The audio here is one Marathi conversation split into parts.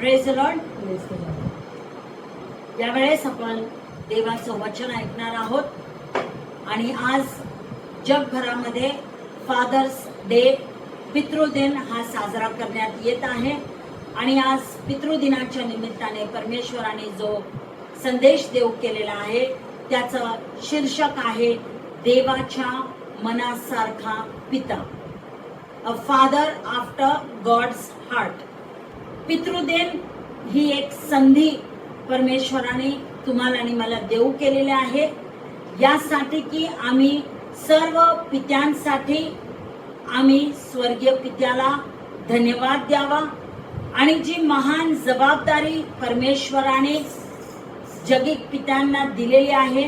Praise the Lord. यावेळेस आपण देवाचं वचन ऐकणार आहोत आणि आज जगभरामध्ये फादर्स डे पितृदिन हा साजरा करण्यात येत आहे आणि आज पितृदिनाच्या निमित्ताने परमेश्वराने जो संदेश देऊ केलेला आहे त्याचं शीर्षक आहे देवाच्या मनासारखा पिता, a father after God's heart. पितृदिन ही एक संधी परमेश्वराने तुम्हाला आणि मला देऊ केलेली आहे यासाठी की आम्ही सर्व पित्यांसाठी आम्ही स्वर्गीय पित्याला धन्यवाद द्यावा आणि जी महान जबाबदारी परमेश्वराने जगिक पित्यांना दिलेली आहे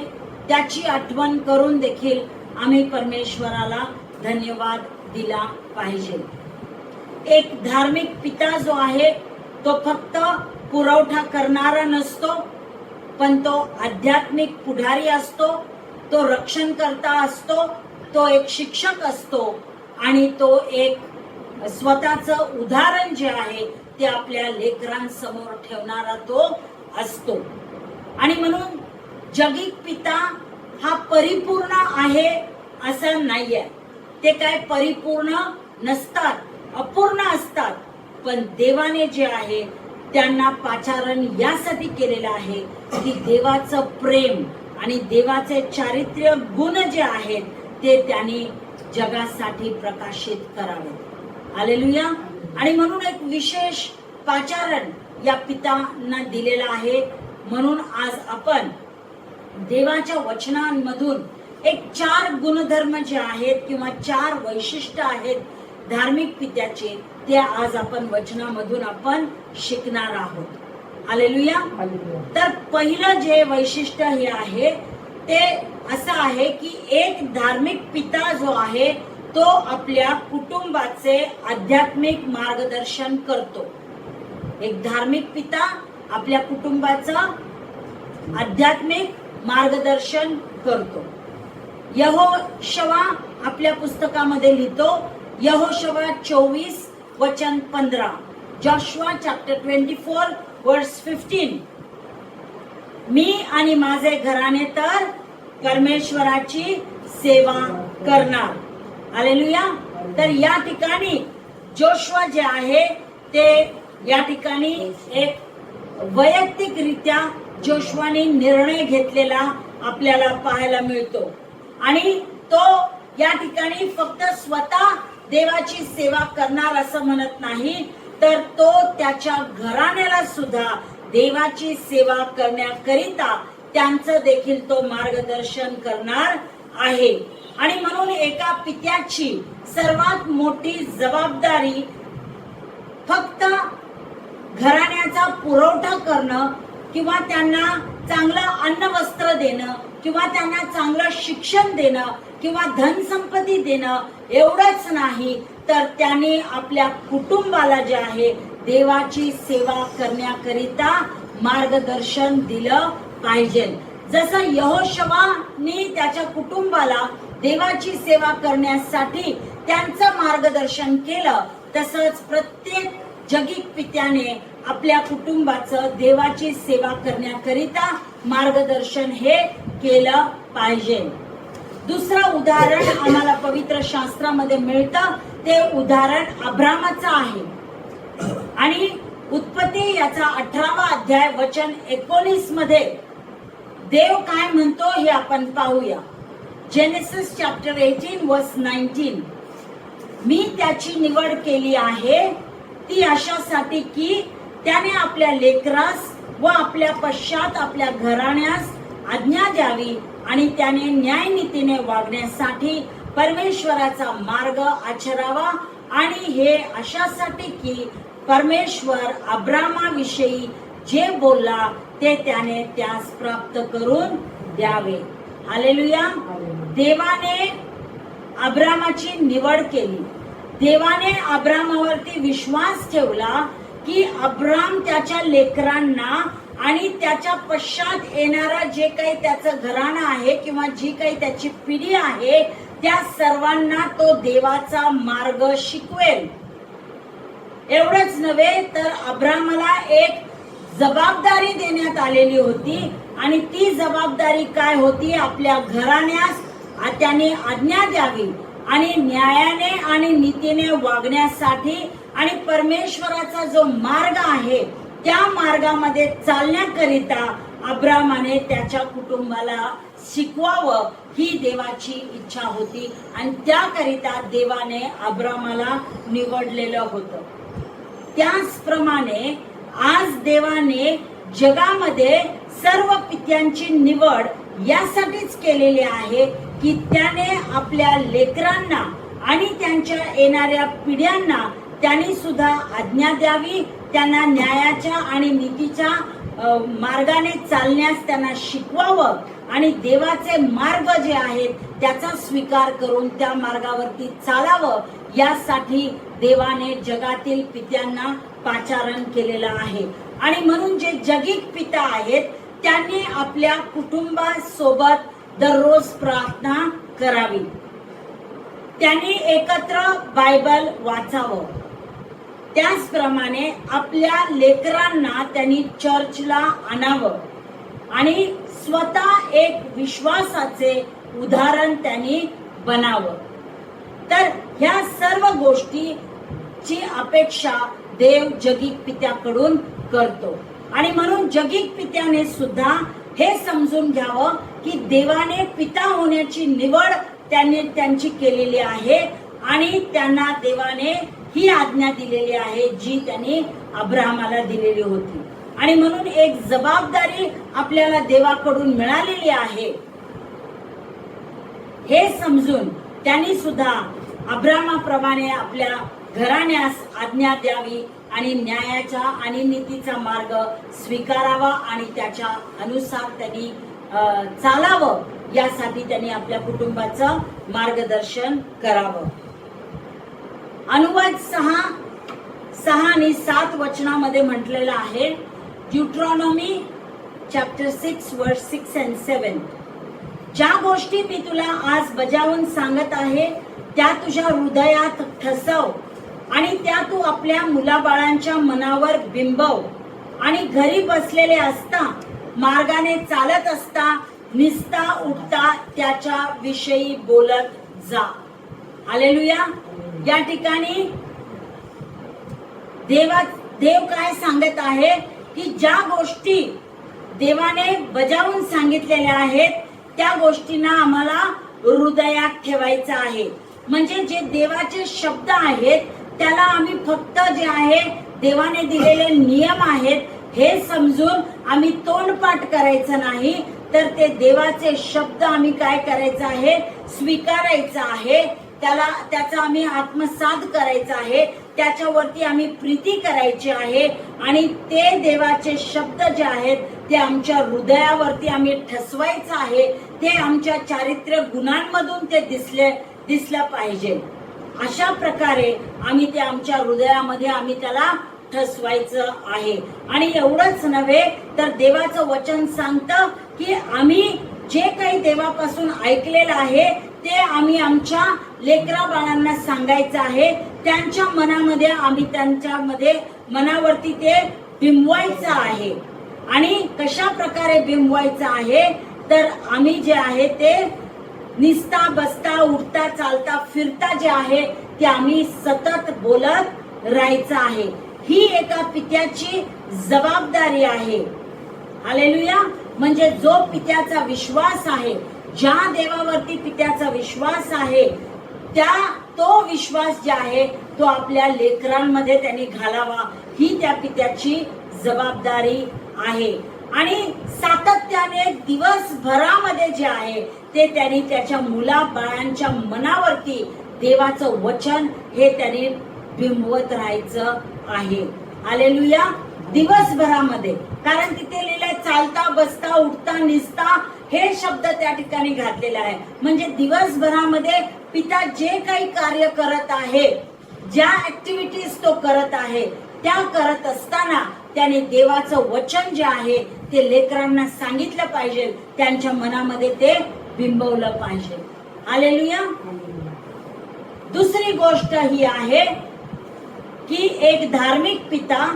त्याची आठवण करून देखील आम्ही परमेश्वराला धन्यवाद दिला पाहिजे. एक धार्मिक पिता जो आहे तो फक्त पुरवठा करणारा नसतो, पण तो आध्यात्मिक पुढारी असतो, तो रक्षणकर्ता असतो, तो एक शिक्षक असतो आणि तो एक स्वतःचं उदाहरण जे आहे ते आपल्या लेकरांसमोर ठेवणारा तो असतो. आणि म्हणून जगिक पिता हा परिपूर्ण आहे असं नाहीये. ते काय परिपूर्ण नसतात, अपूर्ण असतात, पण देवाने जे आहे त्यांना पाचारण यासाठी केलेलं आहे की देवाचं प्रेम आणि देवाचे चारित्र्य गुण जे आहेत ते त्यांनी जगासाठी प्रकाशित करावे. हालेलुया. आणि म्हणून एक विशेष पाचारण या पितांना दिलेलं आहे. म्हणून आज आपण देवाच्या वचनांमधून एक 4 गुणधर्म जे आहेत किंवा 4 वैशिष्ट्य आहेत धार्मिक पित्याचे ते आज आपण वचनामधून आपण शिकणार आहोत. हालेलुया. तर पहिलं जे वैशिष्ट्य हे आहे ते असं आहे की एक धार्मिक पिता जो आहे तो आपल्या कुटुंबाचे आध्यात्मिक मार्गदर्शन करतो. एक धार्मिक पिता आपल्या कुटुंबाचं आध्यात्मिक मार्गदर्शन करतो. यहोशवा आपल्या पुस्तकामध्ये लिहितो, यहोशवा 24 वचन 15, जॉशुआ चॅप्टर 24 वर्स 15, मी आणि माझे घराणे तर परमेश्वराची सेवा करणार. हालेलुया. तर या ठिकाणी जोशुआ जे आहे ते या ठिकाणी एक वैयक्तिकरित्या जोशुआने निर्णय घेतलेला आपल्याला पाहायला मिळतो आणि तो या ठिकाणी फक्त स्वतः देवाची सेवा करणार असं म्हणत नाही, तर तो त्याच्या घराण्याला सुद्धा देवाची सेवा करण्याकरिता त्यांचं देखील तो मार्गदर्शन करणार आहे. आणि म्हणून एका पित्याची सर्वात मोठी जबाबदारी फक्त घराण्याचा पुरवठा करणं किंवा त्यांना चांगलं अन्न वस्त्र देणं किंवा त्यांना चांगलं शिक्षण देणं किंवा धनसंपत्ती देणं एवढंच नाही, तर त्याने आपल्या कुटुंबाला जे आहे देवाची सेवा करण्याकरिता मार्गदर्शन दिलं पाहिजे. जसं यहोशवाने त्याच्या कुटुंबाला देवाची सेवा करण्यासाठी त्यांचं मार्गदर्शन केलं, तसंच प्रत्येक जगिक पित्याने आपल्या कुटुंबाचं देवाची सेवा करण्याकरिता मार्गदर्शन हे केलं पाहिजे. दुसरं उदाहरण आम्हाला पवित्र शास्त्रामध्ये मिळतं ते उदाहरण अब्रामाचं आहे आणि उत्पत्ती याचा 18वा अध्याय वचन 19 मध्ये देव काय म्हणतो हे आपण पाहूया. जेनेसिस चॅप्टर 18 वर्स 19, मी त्याची निवड केली आहे ती अशासाठी की त्याने आपल्या लेकरास व आपल्या पश्चात आपल्या घराण्यास आज्ञा द्यावी आणि त्याने न्यायनीतीने वागण्यासाठी परमेश्वराचा मार्ग आचरावा. आणि हे अशासाठी की परमेश्वर अब्रामाविषयी जे बोलला ते त्याने त्यास प्राप्त करून द्यावे. हालेलुया. देवाने अब्रामाची निवड केली. देवाने अब्रामावरती विश्वास ठेवला की अब्राम त्याच्या लेकरांना आणि त्याच्या पश्चात येणारा जे काही त्याचं घराणं आहे किंवा जी काही त्याची पिढी आहे त्या सर्वांना तो देवाचा मार्ग शिकवेल. एवढंच नव्हे तर अब्राहमाला एक जबाबदारी देण्यात आलेली होती आणि ती जबाबदारी काय होती? आपल्या घराण्यास त्याने आज्ञा द्यावी आणि न्यायाने आणि नीतीने वागण्यासाठी आणि परमेश्वराचा जो मार्ग आहे त्या मार्गामध्ये चालण्याकरिता अब्राहमाने त्याच्या कुटुंबाला शिकवावं ही देवाची इच्छा होती आणि त्याकरिता देवाने अब्राहमाला निवडलेलं होतं. त्याचप्रमाणे आज देवाने जगामध्ये सर्व पित्यांची निवड यासाठीच केलेली आहे की त्याने आपल्या लेकरांना आणि त्यांच्या येणाऱ्या पिढ्यांना त्यांनी सुद्धा आज्ञा द्यावी, त्यांना न्यायाच्या आणि नीतीच्या मार्गाने चालण्यास त्यांना शिकवावं आणि देवाचे मार्ग जे आहेत त्याचा स्वीकार करून त्या मार्गावरती चालावं यासाठी देवाने जगातील पित्यांना पाचारण केलेलं आहे. आणि म्हणून जे जगिक पिता आहेत त्यांनी आपल्या कुटुंबासोबत दररोज प्रार्थना करावी, त्यांनी एकत्र बायबल वाचावं, त्याचप्रमाणे आपल्या लेकरांना त्यांनी चर्चला आणावं आणि स्वतः एक विश्वासाचे उदाहरण त्यांनी बनावं. तर ह्या सर्व गोष्टीची अपेक्षा देव जगिक पित्याकडून करतो आणि म्हणून जगिक पित्याने सुद्धा हे समजून घ्यावं की देवाने पिता होण्याची निवड त्यांची केलेली आहे आणि त्यांना देवाने ही आज्ञा दिलेली आहे जी त्यांनी अब्राहमाला दिलेली होती. आणि म्हणून एक जबाबदारी आपल्याला देवाकडून मिळालेली आहे हे समजून त्यांनी सुद्धा अब्राहमाप्रमाणे आपल्या घराण्यास आज्ञा द्यावी आणि न्यायाचा आणि नीतीचा मार्ग स्वीकारावा आणि त्याच्या अनुसार त्यांनी चालावं यासाठी त्यांनी आपल्या कुटुंबाचं मार्गदर्शन करावं. अनुवाद 6 आणि 7 वचनामध्ये म्हटलेलं आहे, ड्यूट्रॉनॉमी चॅप्टर 6 वर्स 6 and 7. ज्या गोष्टी मी तुला आज बजावून सांगत आहे त्या तुझ्या हृदयात ठसव आणि त्या तू आपल्या मुलाबाळांच्या मनावर बिंबव आणि घरी बसलेले असता, मार्गाने चालत असता, निसता उठता त्याच्या विषयी बोलत जा. हालेलुया. या ठिकाणी देव काय सांगत आहे की ज्या गोष्टी देवाने बजावून सांगितलेल्या आहेत त्या गोष्टींना आम्हाला हृदयात ठेवायचं आहे. म्हणजे जे देवाचे शब्द आहेत त्याला आम्ही फक्त जे आहे देवाने दिलेले नियम आहेत हे समजून आम्ही तोंडपाठ करायचं नाही, तर ते देवाचे शब्द आम्ही काय करायचं आहे, स्वीकारायचं आहे, त्याचा आम्ही आत्मसात करायचा आहे, त्याच्यावरती आम्ही प्रीती करायची आहे आणि ते देवाचे शब्द जे आहेत ते आमच्या हृदयावरती आम्ही ठसवायचं आहे. ते आमच्या चारित्र्य गुणांमधून ते दिसलं पाहिजे. अशा प्रकारे आम्ही ते आमच्या हृदयामध्ये आम्ही त्याला ठसवायचं आहे. आणि एवढंच नव्हे तर देवाचं वचन सांगतं की आम्ही जे काही देवापासून ऐकलेलं आहे ते आम्ही आमच्या लेकरा बाळांना सांगायचं आहे. त्यांच्या मनामध्ये आम्ही त्यांच्यामध्ये मनावरती ते बिंबवायचं आहे. आणि कशा प्रकारे बिंबवायचं आहे तर आम्ही जे आहे ते निसता बसता उठता चालता फिरता जे आहे ते आम्ही सतत बोलत राहायचं आहे. ही एका पित्याची जबाबदारी आहे. हालेलुया. म्हणजे जो पित्याचा विश्वास आहे, ज्या देवावरती पित्याचा विश्वास आहे, तो विश्वास जे आहे तो आपल्या लेकरांमध्ये त्यांनी घालावा, ही त्या पित्याची जबाबदारी आहे. आणि सातत्याने दिवसभरामध्ये जे आहे ते त्यांनी त्याच्या मुला बाळांच्या मनावरती देवाचं वचन हे त्यांनी बिंबवत राहायचं आहे. हालेलुया. दिवसभरामध्ये, कारण तिथे लिहिलंय चालता बसता उठता निसता हे शब्द त्या ठिकाणी घातलेला आहे. म्हणजे दिवसभरामध्ये पिता जे काही कार्य करत आहे, ज्या ऍक्टिव्हिटीज तो करत आहे त्या करत असताना त्याने देवाचं वचन जे आहे ते लेकरांना सांगितलं पाहिजे, त्यांच्या मनामध्ये ते बिंबवलं पाहिजे. हालेलुया. दुसरी गोष्ट ही आहे की एक धार्मिक पिता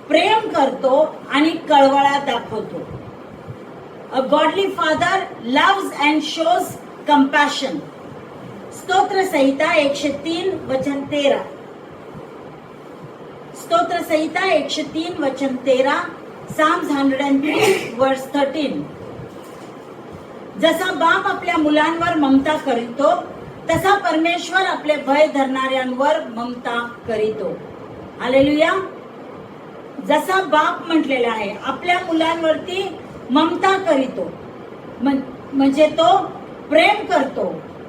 प्रेम करतो आणि कळवळा दाखवतो. अ godly father loves and shows compassion. स्तोत्र संहिता 103 वचन 13. स्तोत्र संहिता 103 वचन 13. Psalms 103 verse 13. जसा बाप आपल्या मुलांवर ममता करीतो तसा परमेश्वर आपले भय धरणाऱ्यांवर ममता करीतो. हालेलुया. जसा बाप म्हटलेला आहे आपल्या मुलांवरती ममता करीतो, म्हणजे तो प्रेम करतो,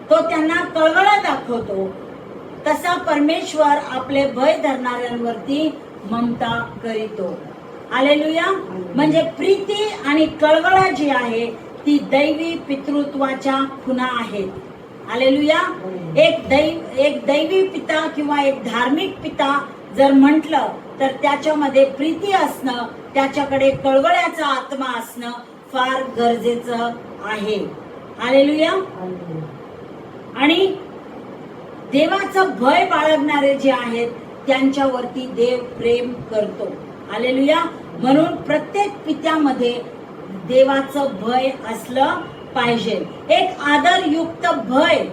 तो त्यांना कळवळा दाखवतो, तसा परमेश्वर आपले भय धरणाऱ्यांवरती ममता करीतो. हालेलुया. म्हणजे प्रीती आणि कळवळा जी आहे ती दैवी पितृत्वाच्या खुणा आहेत. हालेलुया. एक दैवी पिता किंवा एक धार्मिक पिता जर म्हटलं तर त्याच्यामध्ये प्रीती असणं, त्याच्याकडे कळवळ्याचा आत्मा असणं फार गरजेचं आहे. हालेलुया. आणि देवाचं भय बाळगणारे जे आहेत त्यांच्यावरती देव प्रेम करतो. हालेलुया. म्हणून प्रत्येक पित्यामध्ये देवाचं भय असलं पाहिजे. एक आदरयुक्त भय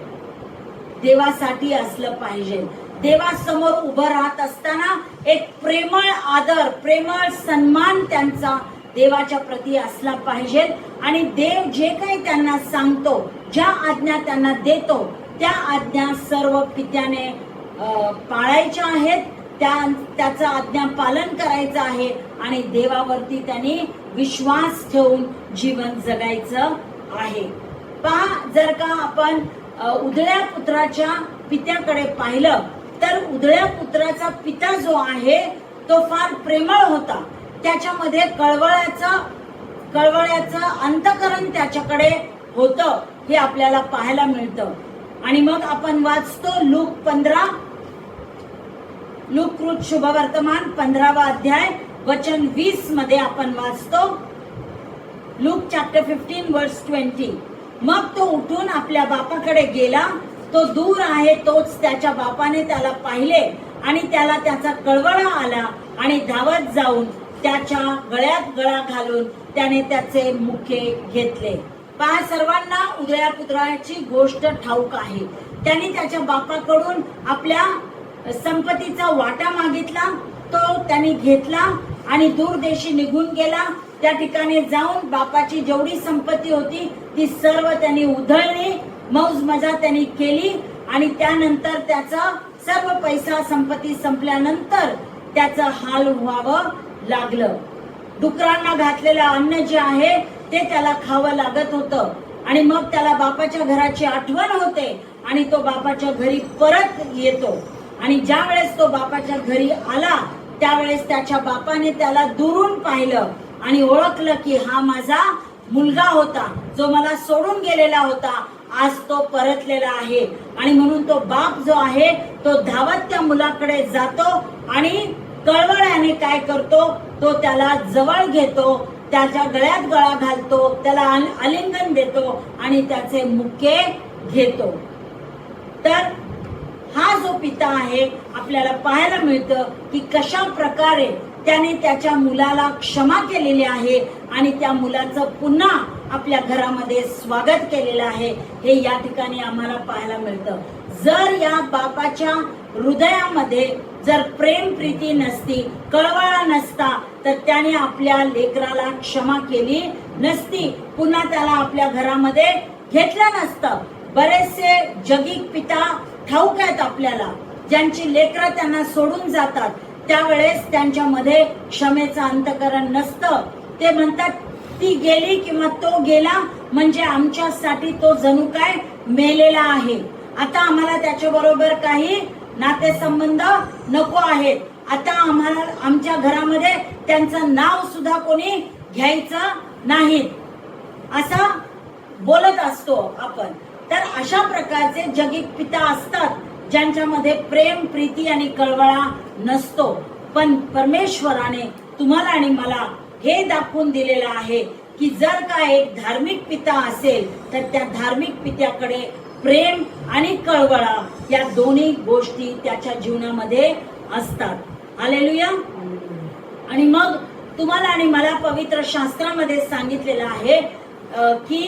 देवासाठी असलं पाहिजे. देवासमोर उभं राहत असताना एक प्रेमळ आदर, प्रेमळ सन्मान त्यांचा देवाच्या प्रती असला पाहिजे. आणि देव जे काही त्यांना सांगतो, ज्या आज्ञा त्यांना देतो, त्या आज्ञा सर्व पित्याने पाळायच्या आहेत. त्याचं आज्ञा पालन करायचं आहे आणि देवावरती त्यांनी विश्वास ठेवून जीवन जगायचं आहे. पहा, जर का आपण उधळ्या पुत्राच्या पित्याकडे पाहिलं तर उधळ्या पुत्राचा पिता जो आहे तो फार प्रेमळ होता. त्याच्यामध्ये कळवळ्याचं अंतकरण त्याच्याकडे होतं, हे आपल्याला पाहायला मिळतं. आणि मग आपण वाचतो लूक शुभवर्तमान 15वा अध्याय वचन 20 मध्ये आपण वाचतो. लूक चॅप्टर 15 वर्स 20. मग तो उठून आपल्या बापाकडे गेला. तो दूर आहे तोच त्याच्या बापाने त्याला पाहिले आणि त्याला त्याचा कळवळा आला आणि धावत जाऊन त्याच्या गळ्यात गळा घालून त्याने त्याचे मुखे घेतले. पहा, सर्वांना उधळ्या पुत्राची गोष्ट ठाऊक आहे. त्याने त्याच्या बापाकडून आपल्या संपत्तीचा वाटा मागितला, तो त्यांनी घेतला आणि दूरदेशी निघून गेला. त्या ठिकाणी जाऊन बापाची जेवढी संपत्ती होती ती सर्व त्यांनी उधळली, मौज मजा त्यांनी केली. आणि त्यानंतर त्याचा सर्व पैसा संपत्ती संपल्यानंतर त्याचं हाल व्हावं लागलं. डुकरांना घातलेलं अन्न जे आहे ते त्याला खावं लागत होतं. आणि मग त्याला बापाच्या घराची आठवण होते आणि तो बापाच्या घरी परत येतो. आणि ज्या वेळेस तो बापाच्या घरी आला त्यावेळेस त्याच्या बापाने त्याला दुरून पाहिलं आणि ओळखलं की हा माझा मुलगा होता, जो मला सोडून गेलेला होता, आज तो परतलेला आहे. आणि म्हणून तो बाप जो आहे तो धावत त्या मुलाकडे जातो आणि कळवळ्याने काय करतो, तो त्याला जवळ घेतो, त्याच्या गळ्यात गळा घालतो, त्याला आलिंगन देतो आणि त्याचे मुके घेतो. तर हा जो पिता आहे आपल्याला पाहायला मिळतं की कशा प्रकारे त्याने त्याच्या मुलाला क्षमा केलेली आहे आणि त्या मुलाचं पुन्हा आपल्या घरामध्ये स्वागत केलेलं आहे, हे या ठिकाणी आम्हाला पाहायला मिळतं. जर या बापाच्या हृदयामध्ये जर प्रेम प्रीती नसती, कळवळा नसता, तर त्याने आपल्या लेकराला क्षमा केली नसती, पुन्हा त्याला आपल्या घरामध्ये घेतलं नसतं. बरेचसे जगिक पिता ठाऊक आहेत आपल्याला, ज्यांची लेकरं त्यांना सोडून जातात त्यावेळेस त्यांच्यामध्ये क्षमेचं अंतकरण नसतं. ते म्हणतात ती गेली किंवा तो गेला म्हणजे आमच्यासाठी तो जणू काय मेलेला आहे. आता आम्हाला त्याच्याबरोबर काही नातेसंबंध नको आहेत. आता आम्हाला आमच्या घरामध्ये त्यांचं नाव सुद्धा कोणी घ्यायचं नाही, असं बोलत असतो आपण. तर अशा प्रकारचे जगिक पिता असतात ज्यांच्यामध्ये प्रेम प्रीती आणि कळवळा नसतो. पण परमेश्वराने तुम्हाला आणि मला हे दाखवून दिलेलं आहे की जर का एक धार्मिक पिता असेल तर त्या धार्मिक पित्याकडे प्रेम आणि कळवळा या दोन्ही गोष्टी त्याच्या जीवनामध्ये असतात। हालेलुया। आणि मग तुम्हाला आणि मला पवित्र शास्त्रामध्ये सांगितलेलं आहे की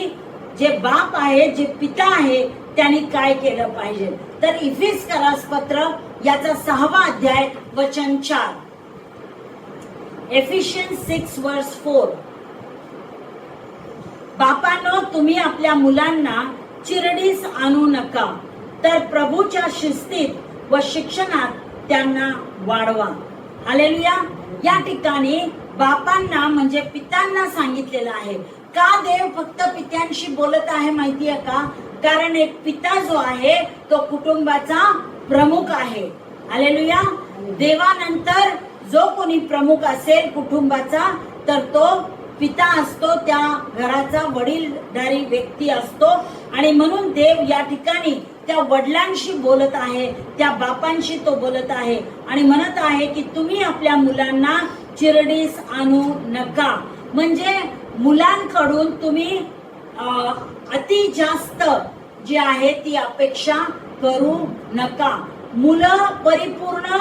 जे बाप आहे, जे पिता आहे, त्यांनी काय केलं पाहिजे। तर इफिसकरास पत्र याचा 6वा अध्याय वचन 4, एफिशियन्स 6 वर्स 4, बापांनो तुम्ही आपल्या मुलांना चिरडीस आणू नका, तर प्रभूच्या शिस्तीत व शिक्षणात त्यांना वाढवा। हालेलुया। या ठिकाणी बापांना म्हणजे पितांना सांगितलेलं आहे। का देव फक्त पित्यांशी बोलत आहे माहितीये का? कारण एक पिता जो आहे तो कुटुंबाचा प्रमुख आहे। हालेलुया। देवानंतर जो कोणी प्रमुख असेल कुटुंबाचा तर तो पिता असतो, त्या घराचा वडीलधारी व्यक्ती असतो। आणि म्हणून देव या ठिकाणी त्या वडिलांशी बोलत आहे, त्या बापांशी तो बोलत आहे आणि म्हणत आहे की तुम्ही आपल्या मुलांना चिरडीस आणू नका। म्हणजे मुलांकडून तुम्ही अति जास्त जी आहे ती अपेक्षा करू नका। मुलं परिपूर्ण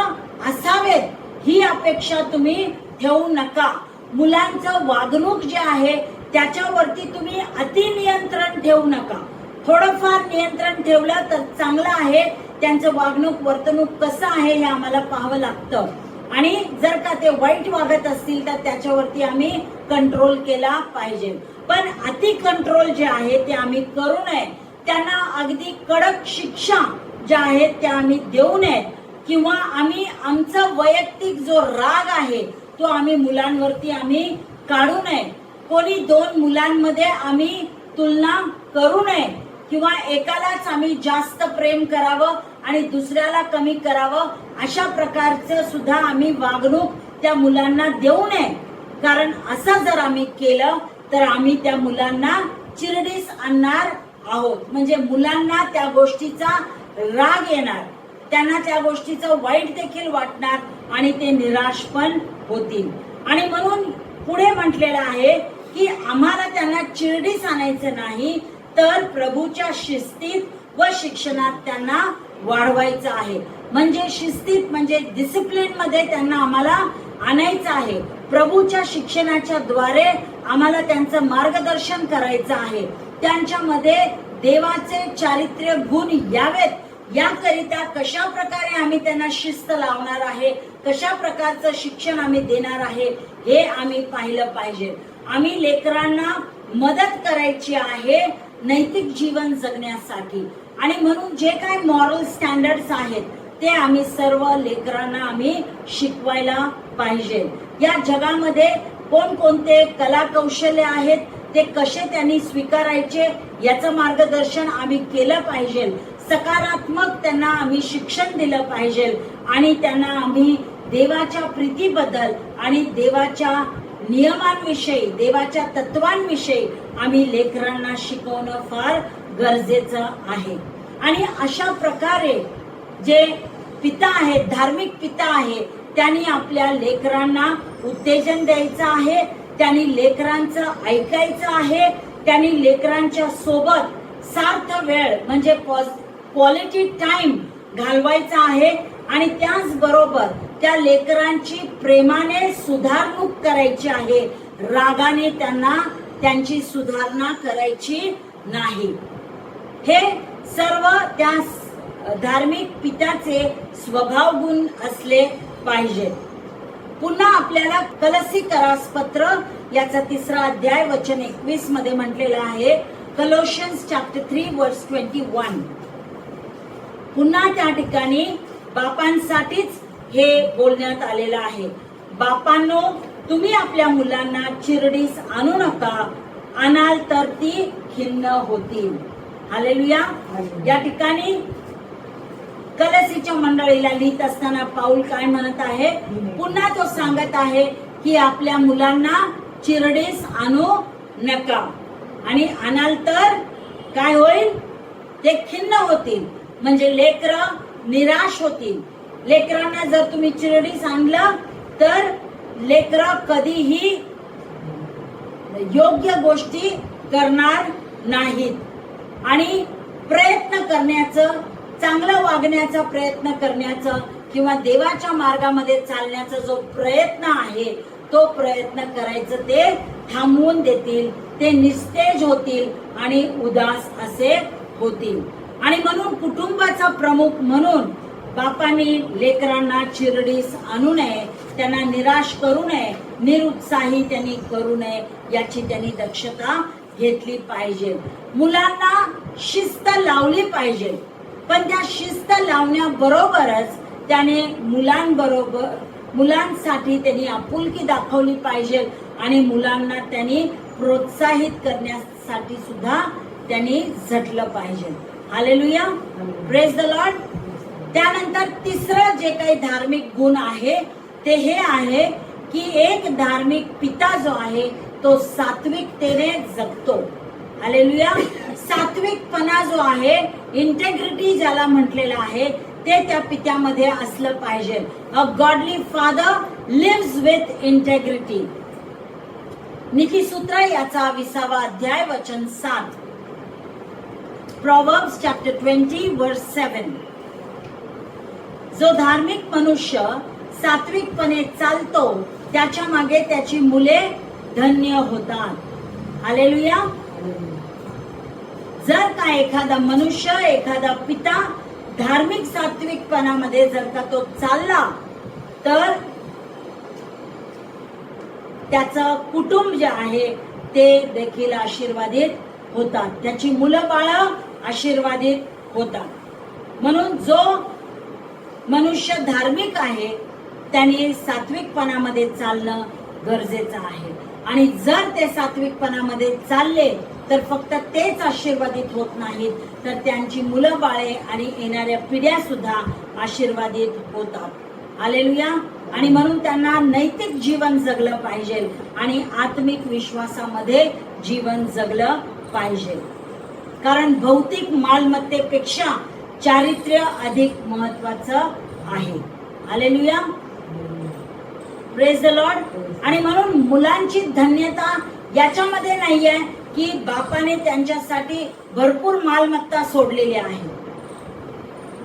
असावेत ही अपेक्षा तुम्ही ठेवू नका। मुलांचं वागणूक जे आहे त्याच्यावरती तुम्ही अति नियंत्रण ठेवू नका। थोडंफार नियंत्रण ठेवलं तर चांगलं आहे। त्यांचं वागणूक वर्तणूक कसं आहे हे आम्हाला पाहावं लागतं आणि जर का ते वाईट वागत असतील तर त्याच्यावरती आम्ही कंट्रोल केला पाहिजे। पण अति कंट्रोल जे आहे ते आम्ही करू नये। त्यांना अगदी कडक शिक्षा ज्या आहेत त्या आम्ही देऊ नये किंवा आम्ही आमचा वैयक्तिक जो राग आहे तो आम्ही मुलांवरती आम्ही काढू नये। कोणी 2 मुलांमध्ये आम्ही तुलना करू नये किंवा एकालाच आम्ही जास्त प्रेम करावं आणि दुसऱ्याला कमी करावं, अशा प्रकारचं सुद्धा आम्ही वागणूक त्या मुलांना देऊ नये। कारण असं जर आम्ही केलं तर आम्ही त्या मुलांना चिरडीस आणणार आहोत। म्हणजे मुलांना त्या गोष्टीचा राग येणार, त्यांना त्या गोष्टीचं वाईट देखील वाटणार आणि ते निराश पण होतील। आणि म्हणून पुढे म्हटलेलं आहे की आम्हाला त्यांना चिरडीस आणायचं नाही, तर प्रभूच्या शिस्तीत व शिक्षणात त्यांना वाढवायचं आहे। म्हणजे शिस्तीत म्हणजे डिसिप्लिन मध्ये त्यांना आम्हाला आणायचं आहे। प्रभूच्या शिक्षणाच्या द्वारे आम्हाला त्यांचं मार्गदर्शन करायचं आहे। त्यांच्यामध्ये देवाचे चारित्र्य गुण यावेत याकरिता कशा प्रकारे आम्ही त्यांना शिस्त लावणार आहे, कशा प्रकारचं शिक्षण आम्ही देणार आहे हे आम्ही पाहिलं पाहिजे। आम्ही लेकरांना मदत करायची आहे नैतिक जीवन जगण्यासाठी आणि म्हणून जे काही मॉरल स्टँडर्ड्स आहेत ते आम्ही सर्व लेकरांना आम्ही शिकवायला पाहिजे। या जगामध्ये कोणकोणते कला कौशल्य आहेत ते कसे त्यांनी स्वीकारायचे याचं मार्गदर्शन आम्ही केलं पाहिजे। सकारात्मक त्यांना आम्ही शिक्षण दिलं पाहिजे आणि त्यांना आम्ही देवाच्या प्रीतीबद्दल आणि देवाच्या नियमांविषयी, देवाच्या तत्वांविषयी आम्ही लेकरांना शिकवणं फार गरजेचं आहे। आणि अशा प्रकारे जे पिता आहेत, धार्मिक पिता आहे, त्यांनी आपल्या लेकरांना उत्तेजन द्यायचं आहे, त्यांनी लेकरांचं ऐकायचं आहे, त्यांनी लेकरांच्या सोबत सार्थ वेळ म्हणजे क्वालिटी टाइम घालवायचा आहे आणि त्याचबरोबर त्या लेकरांची प्रेमाने सुधारणूक करायची आहे। रागाने त्यांना त्यांची सुधारणा करायची नाही। हे सर्व त्या धार्मिक पित्याचे स्वभाव गुण असले पाहिजे। पुन्हा आपल्याला कलसीकरास पत्र याचा 3रा अध्याय वचन 21 मध्ये म्हटलेलं आहे, कलोशियन्स चॅप्टर 3 वर्स 21। पुन्हा त्या ठिकाणी बापांसाठीच हे बोलण्यात आलेलं आहे। बापांनो तुम्ही आपल्या मुलांना चिरडीस आणू नका, आणाल तर ती खिन्न होतील। हालेलुया। या ठिकाणी कलसीच्या मंडळीला लिहित असताना पाऊल काय म्हणत आहे, पुन्हा तो सांगत आहे की आपल्या मुलांना चिरडीस आणू नका आणि आणाल तर काय होईल, ते खिन्न होतील। म्हणजे लेकरं निराश होतील। लेकरांना जर तुम्ही चिरडीस आणलं तर लेकरं कधीही योग्य गोष्टी करणार नाहीत आणि प्रयत्न करण्याचं, चांगलं वागण्याचा प्रयत्न करण्याचं किंवा देवाच्या मार्गामध्ये चालण्याचा जो प्रयत्न आहे तो प्रयत्न करायचं ते थांबवून देतील, ते निस्तेज होतील आणि उदास असे होतील. आणि म्हणून कुटुंबाचा प्रमुख म्हणून बापांनी लेकरांना चिरडीस आणू नये, त्यांना निराश करू नये, निरुत्साही त्यांनी करू नये याची त्यांनी दक्षता घेतली पाहिजे. मुलांना शिस्त लावली पाहिजे, पण त्या शिस्त लावण्याबरोबरच त्याने मुलांसाठी त्यांनी आपुलकी दाखवली पाहिजे आणि मुलांना त्यांनी प्रोत्साहित करण्यासाठी सुद्धा त्यांनी झटलं पाहिजे. Hallelujah, praise the Lord. त्यानंतर तिसरं जे काही धार्मिक गुण आहे ते हे आहे की एक धार्मिक पिता जो आहे तो सात्विकतेने जगतो. हालेलुया. सात्विकपणा जो आहे, इंटेग्रिटी ज्याला म्हटलेलं आहे, ते त्या पित्यामध्ये असलं पाहिजे. A godly father lives with integrity. नीतिसूत्र याचा 20वा अध्याय वचन 7. Proverbs chapter 20 verse 7. जो धार्मिक मनुष्य सात्विकपणे चालतो त्याच्या मागे त्याची मुले धन्य होतात. हालेलुया. जर का एखादा मनुष्य, एखादा पिता धार्मिक सात्विकपणामध्ये जर का तो चालला तर त्याचं कुटुंब जे आहे ते देखील आशीर्वादित होतात, त्याची मुलं बाळं आशीर्वादित होतात. म्हणून जो मनुष्य धार्मिक आहे त्याने सात्विकपणामध्ये चालणं गरजेचं आहे. आणि जर ते सात्विकपणामध्ये चालले तर फक्त तेच आशीर्वादित होत नाहीत, तर त्यांची मुलं बाळे आणि येणाऱ्या पिढ्या सुद्धा आशीर्वादित होतात. हालेलुया. आणि म्हणून त्यांना नैतिक जीवन जगलं पाहिजे आणि आत्मिक विश्वासामध्ये जीवन जगलं पाहिजे. कारण भौतिक मालमत्तेपेक्षा चारित्र्य अधिक महत्वाचं आहे. Hallelujah, praise the Lord. आणि म्हणून मुलांची धन्यता याच्यामध्ये नाहीये की बापाने त्यांच्यासाठी भरपूर मालमत्ता सोडलेली आहे,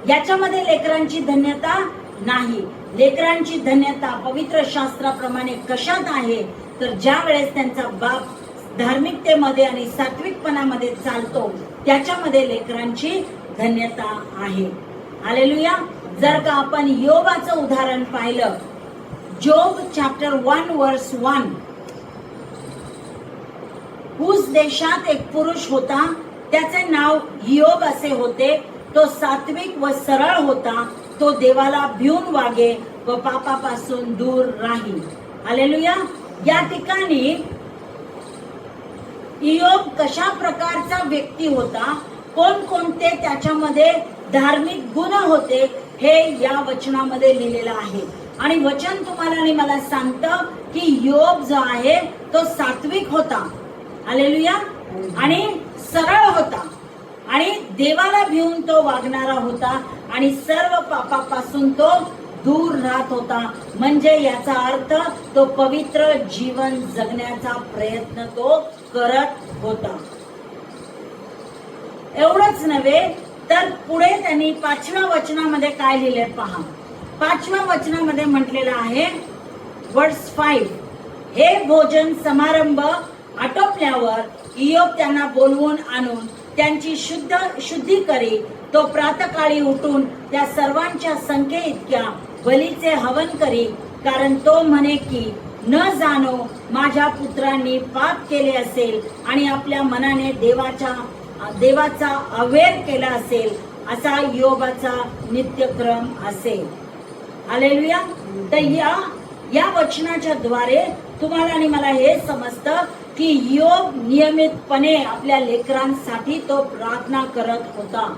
याच्यामध्ये लेकरांची धन्यता नाही. लेकरांची धन्यता पवित्र शास्त्राप्रमाणे कशात आहे तर ज्या वेळेस त्यांचा बाप धार्मिकतेमध्ये आणि सात्विकपणामध्ये चालतो त्याच्यामध्ये लेकरांची धन्यता आहे. हालेलुया. जर का आपण योबाचं उदाहरण पाहिलं, जोब चॅप्टर 1 वर्स 1. उस देशात एक पुरुष होता, त्याचे नाव योब असे होते. तो सात्विक व सरळ होता, तो देवाला भिवून वागे व पापापासून दूर राही. हालेलुया. या ठिकाणी योब कशा प्रकारचा व्यक्ती होता, कोणकोणते त्याच्यामध्ये धार्मिक गुण होते हे या वचनामध्ये लिहिलेलं आहे. आणि वचन तुम्हाला आणि मला सांगतं की योब जो आहे तो सात्विक होता. हालेलुया. आणि सरळ होता आणि देवाला भिवून तो वागणारा होता आणि सर्व पापापासून तो दूर राहत होता. म्हणजे याचा अर्थ तो पवित्र जीवन जगण्याचा प्रयत्न तो करत होता. एवढंच नव्हे तर पुढे त्यांनी 5व्या वचनामध्ये काय लिहिले पहा. 5व्या वचनामध्ये म्हटलेलं आहे वर्स 5. हे भोजन समारंभ आटोपल्यावर इयोब त्यांना बोलवून आणून त्यांची शुद्धी करी. तो प्रातकाळी उठून त्या सर्वांच्या संख्ये इतक्या बलीचे हवन करी, कारण तो म्हणे की न जाणो माझ्या पुत्रांनी पाप केले असेल आणि आपल्या मनाने देवाचा अवेर केला असेल, असा योबाचा नित्यक्रम असेल. हालेलुया. तर या वचनाच्या द्वारे तुम्हाला आणि मला हे समजतं की योब नियमितपणे आपल्या लेकरांसाठी तो प्रार्थना करत होता.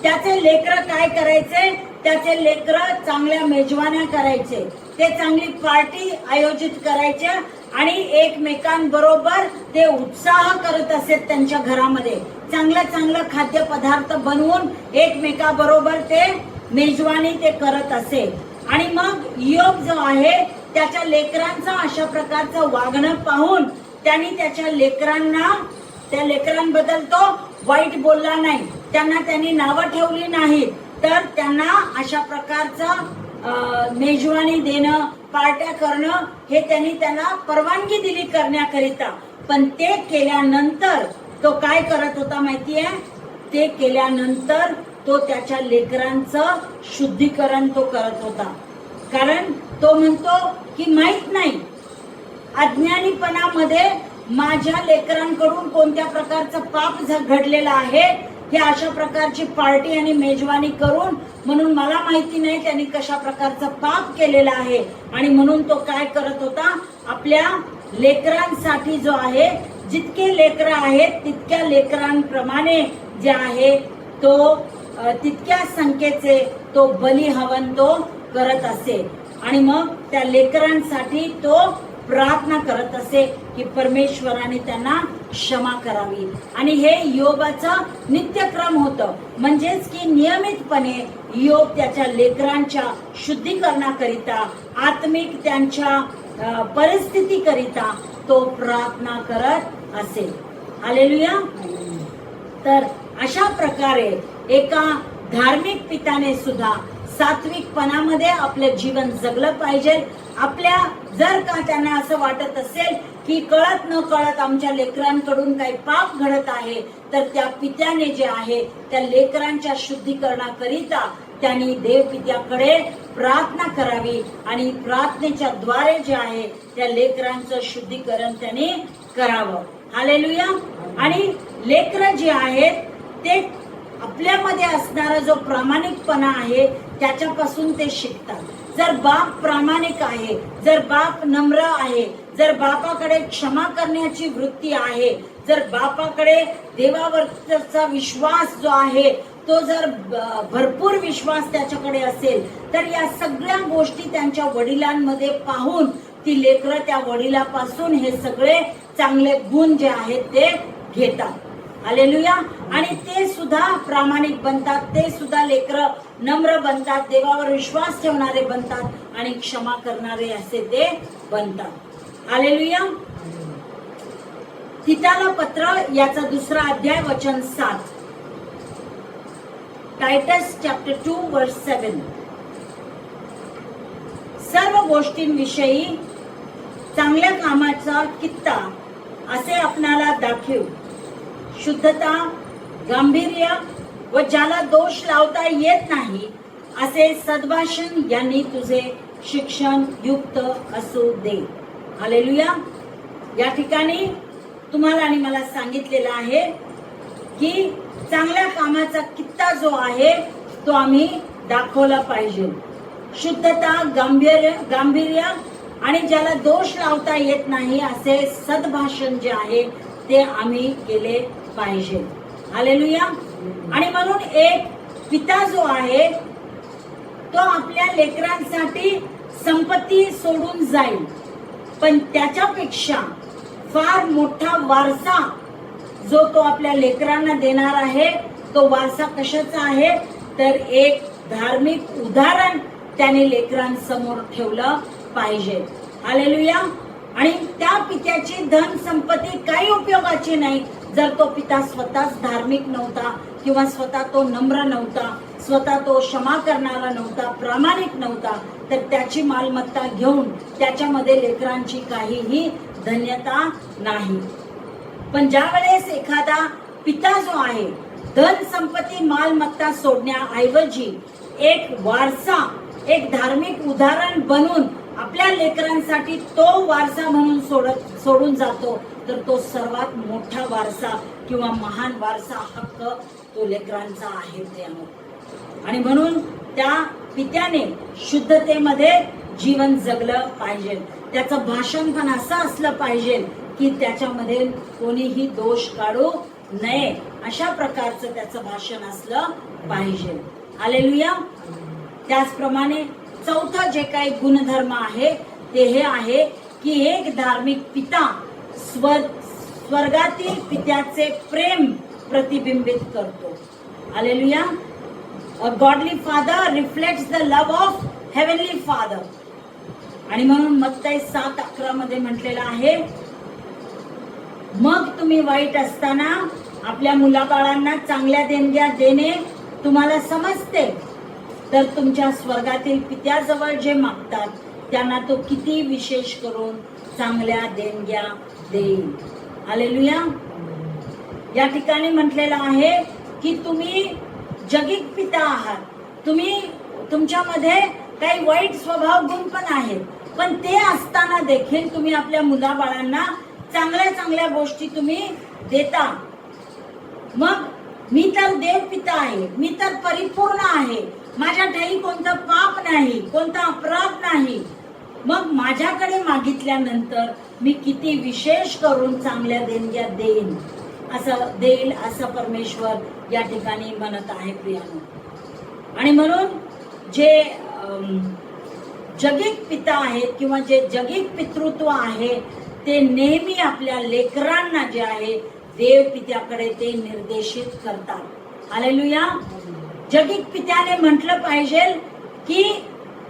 त्याचे लेकर काय करायचे, त्याचे लेकर चांगल्या मेजवान्या करायचे, ते चांगली पार्टी आयोजित करायचे आणि एकमेकांबरोबर ते उत्साह करत असेल. त्यांच्या घरामध्ये चांगलं खाद्यपदार्थ बनवून एकमेकाबरोबर ते मेजवानी ते करत असे. आणि मग योब जो आहे त्याच्या लेकरांचा अशा प्रकारचं वागणं पाहून त्यांनी त्या लेकरांबद्दल तो वाईट बोलला नाही, त्यांना त्यांनी नावं ठेवली नाहीत, तर त्यांना अशा प्रकारचं मेजवानी देणं, पार्ट्या करणं हे त्यांनी त्याला परवानगी दिली करण्याकरिता. पण ते केल्यानंतर तो काय करत होता माहितीये? ते केल्यानंतर तो त्याच्या लेकरांचं शुद्धीकरण तो करत होता. कारण तो म्हणतो की माहित नाही अज्ञानीपणामध्ये माझ्या लेकरांकडून कोणत्या प्रकारचं पाप घडलेलं आहे, हे अशा प्रकारची पार्टी आणि मेजवानी करून, म्हणून मला माहिती नाही त्यांनी कशा प्रकारचं पाप केलेलं आहे. आणि म्हणून तो काय करत होता? आपल्या लेकरांसाठी जो आहे, जितके लेकरं आहेत तितक्या लेकरांप्रमाणे जे आहे तो तितक्या संख्येचे तो बली हवन तो करत असे. आणि मग त्या लेकरांसाठी तो प्रार्थना करत असे की परमेश्वराने त्यांना क्षमा करावी. आणि हे योबाचं नित्यक्रम होतं. म्हणजेच की नियमितपणे योब त्याच्या लेकरांच्या शुद्धीकरणाकरिता, आत्मिक त्यांच्या परिस्थितीकरिता तो प्रार्थना करत असे. हालेलुया. तर अशा प्रकारे एका धार्मिक पित्याने सुद्धा सात्विकपणामध्ये आपलं जीवन जगलं पाहिजे. आपल्या जर का त्यांना असं वाटत असेल की कळत न कळत आमच्या लेकरांकडून काही पाप घडत आहे, तर त्या पित्याने जे आहे त्या लेकरांच्या शुद्धीकरणाकरिता त्यांनी देवपित्याकडे प्रार्थना करावी. आणि प्रार्थनेच्या द्वारे जे आहे त्या लेकरांचं शुद्धीकरण त्यांनी करावं. हालेलुया. आणि लेकरं जे आहेत ते आपल्यामध्ये असणारा जो प्रामाणिकपणा आहे त्याच्यापासून ते शिकतात. जर बाप प्रामाणिक आहे, जर बाप नम्र आहे, जर बापाकडे क्षमा करण्याची वृत्ती आहे, जर बापाकडे देवावरचा विश्वास जो आहे तो जर भरपूर विश्वास त्याच्याकडे असेल, तर या सगळ्या गोष्टी त्यांच्या वडिलांमध्ये पाहून ती लेकरं त्या वडिलापासून हे सगळे चांगले गुण जे आहेत ते घेतात. हालेलुया. आणि ते सुद्धा प्रामाणिक बनतात, ते सुद्धा लेकरं नम्र बनतात, देवावर विश्वास ठेवणारे बनतात आणि क्षमा करणारे असे ते बनतात. हालेलुया. तिताला पत्र याचा 2 अध्याय वचन 7. टायटस चॅप्टर 2 वर्स 7. सर्व गोष्टींविषयी चांगल्या कामाचा कित्ता असे आपणाला दाखव, शुद्धता, गांभीर्य व ज्याला दोष लावता येत नाही असे सद्भाषण यांनी तुझे शिक्षण युक्त असू दे. हालेलुया. या ठिकाणी तुम्हाला आणि मला सांगितलेलं आहे की चांगल्या कामाचा कित्ता जो आहे तो आम्ही दाखवला पाहिजे. शुद्धता, गांभीर्य आणि ज्याला दोष लावता येत नाही असे सद्भाषण जे आहे ते आम्ही केले पाहिजे. हालेलुया. आणि म्हणून एक पिता जो आहे तो आपल्या लेकरांसाठी संपत्ती सोडून जाईल, पण त्याच्यापेक्षा फार मोठा वारसा जो तो आपल्या लेकरांना देणार आहे, तो वारसा कशाचा आहे? तर एक धार्मिक उदाहरण त्याने लेकरांसमोर ठेवलं पाहिजे. हालेलुया. आणि त्या पित्याची धन संपत्ती काही उपयोगाची नाही जर तो पिता स्वतःच धार्मिक नव्हता, किंवा स्वतः तो नम्र नव्हता, स्वतः तो क्षमा करणारा नव्हता, प्रामाणिक नव्हता, तर त्याची मालमत्ता घेऊन त्याच्यामध्ये लेकरांची काहीही धन्यता नाही. पण ज्या वेळेस एखादा पिता जो आहे धन संपत्ती मालमत्ता सोडण्याऐवजी एक वारसा, एक धार्मिक उदाहरण बनून आपल्या लेकरांसाठी तो वारसा म्हणून सोडून जातो, तर तो सर्वात मोठा वारसा किंवा महान वारसा हक्क तो लेकरांचा आहे त्यामुळे. आणि म्हणून त्या पित्याने शुद्धतेमध्ये जीवन जगलं पाहिजे. त्याचं भाषण पण असं असलं पाहिजे की त्याच्यामध्ये कोणीही दोष काढू नये, अशा प्रकारचं त्याचं भाषण असलं पाहिजे. हालेलुया. त्याचप्रमाणे चौथा जे काही गुणधर्म आहे ते हे आहे की एक धार्मिक पिता स्वर्गातील पित्याचे प्रेम प्रतिबिंबित करतो. Hallelujah. A godly father reflects the love of heavenly father. आणि म्हणून मत्ती 7:11 मध्ये म्हटलेलं आहे, मग तुम्ही वाईट असताना आपल्या मुलाबाळांना चांगल्या देणग्या देणे तुम्हाला समजते, तर तुमच्या स्वर्गातील पित्याजवळ जे मागतात त्यांना तो किती विशेष करून चांगल्या देणग्या देईल. हालेलुया. या ठिकाणी म्हटलेलं आहे की तुम्ही जगिक पिता आहात. तुम्ही तुमच्यामध्ये काही वाईट स्वभाव गुण पण आहेत, पण ते असताना देखील तुम्ही आपल्या मुलाबाळांना चांगल्या चांगल्या गोष्टी तुम्ही देता. मग मी तर देव पिता आहे, मी तर परिपूर्ण आहे, माझ्या ठाई कोणतं पाप नाही, कोणता अपराध नाही. मग माझ्याकडे मागितल्यानंतर मी किती विशेष करून चांगल्या देणग्या देईल असं परमेश्वर या ठिकाणी म्हणत आहे प्रियानो. आणि म्हणून जे जगिक पिता आहेत किंवा जे जगिक पितृत्व आहे ते नेहमी आपल्या लेकरांना जे आहे देव पित्याकडे ते निर्देशित करतात. हालेलुया. जगिक पित्याने म्हटलं पाहिजे की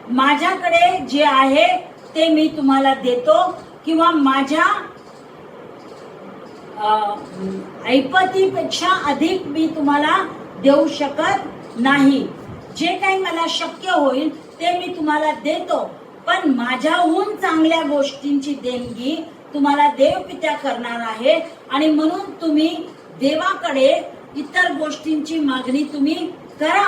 माझ्याकडे जे आहे ते मी तुम्हाला देतो, किंवा माझ्या ऐपतीपेक्षा अधिक मी तुम्हाला देऊ शकत नाही. जे काही मला शक्य होईल ते मी तुम्हाला देतो, पण माझ्याहून चांगल्या गोष्टींची देणगी तुम्हाला देव पित्या करणार आहे. आणि म्हणून तुम्ही देवाकडे इतर गोष्टींची मागणी तुम्ही करा.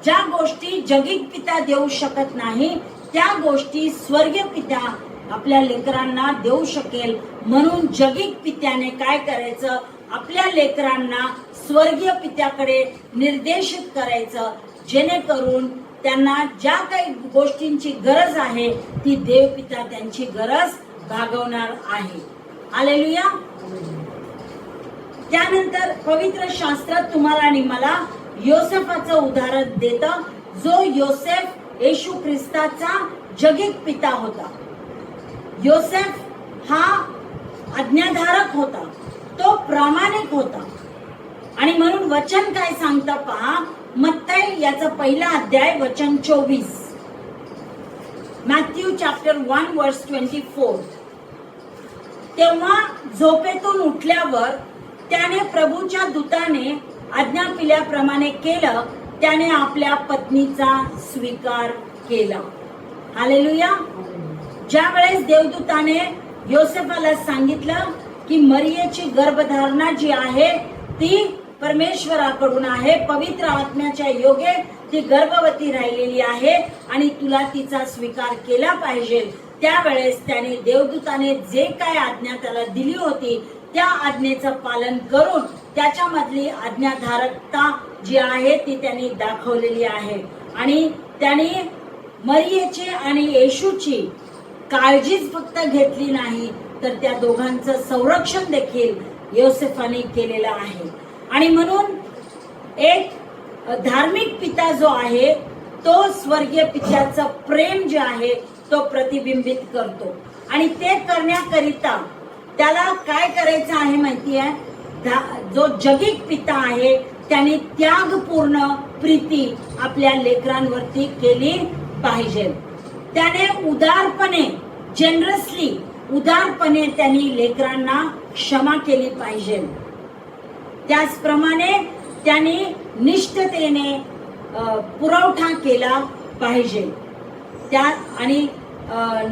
ज्या गोष्टी जगिक पिता देऊ शकत नाही त्या गोष्टी स्वर्गीय पिता आपल्या लेकरांना देऊ शकेल. म्हणून जगिक पित्याने काय करायचं, आपल्या लेकरांना स्वर्गीय पित्याकडे निर्देशित करायचं, जेणेकरून त्यांना ज्या काही गोष्टींची गरज आहे ती देव पिता त्यांची गरज भागवणार आहे. हालेलुया. त्यानंतर पवित्र शास्त्र तुम्हाला आणि मला योसेफाचं उदाहरण देतं, जो योसेफ येशू ख्रिस्ताचा जगिक पिता होता. योसेफ हा आज्ञाधारक होता, तो प्रामाणिक होता. आणि म्हणून वचन काय सांगतं पहा, मत्ती याचा पहिला अध्याय वचन 24. मॅथ्यू चॅप्टर 1 वर्स 24. तेव्हा झोपेतून उठल्यावर त्याने प्रभूच्या दूताने आज्ञा पिल्याप्रमाणे केलं, त्याने आपल्या पत्नीचा स्वीकार केला. हालेलुया. ज्या वेळेस देवदूताने योसेफाला सांगितलं की मरियेची गर्भधारणा जी आहे ती परमेश्वराकडून आहे, पवित्र आत्म्याच्या योगे ती गर्भवती राहिलेली आहे आणि तुला तिचा स्वीकार केला पाहिजे, त्यावेळेस त्याने देवदूताने जे काय आज्ञा त्याला दिली होती त्या आज्ञेचं पालन करून त्याच्यामधली आज्ञाधारकता जी आहे ती त्यांनी दाखवलेली आहे. आणि त्यांनी मरियेची आणि येशूची काळजीच फक्त घेतली नाही, तर त्या दोघांचं संरक्षण देखील योसेफाने केलेलं आहे. आणि म्हणून एक धार्मिक पिता जो आहे तो स्वर्गीय पित्याचं प्रेम जे आहे तो प्रतिबिंबित करतो. आणि ते करण्याकरिता त्याला काय करायचं आहे माहिती आहे, जो जगिक पिता आहे त्याने त्यागपूर्ण प्रीती आपल्या लेकरांवरती केली पाहिजे. त्याने उदारपणे, जनरसली उदारपणे त्यांनी लेकरांना क्षमा केली पाहिजे. त्याचप्रमाणे त्यांनी निष्ठतेने पुरवठा केला पाहिजे. त्या आणि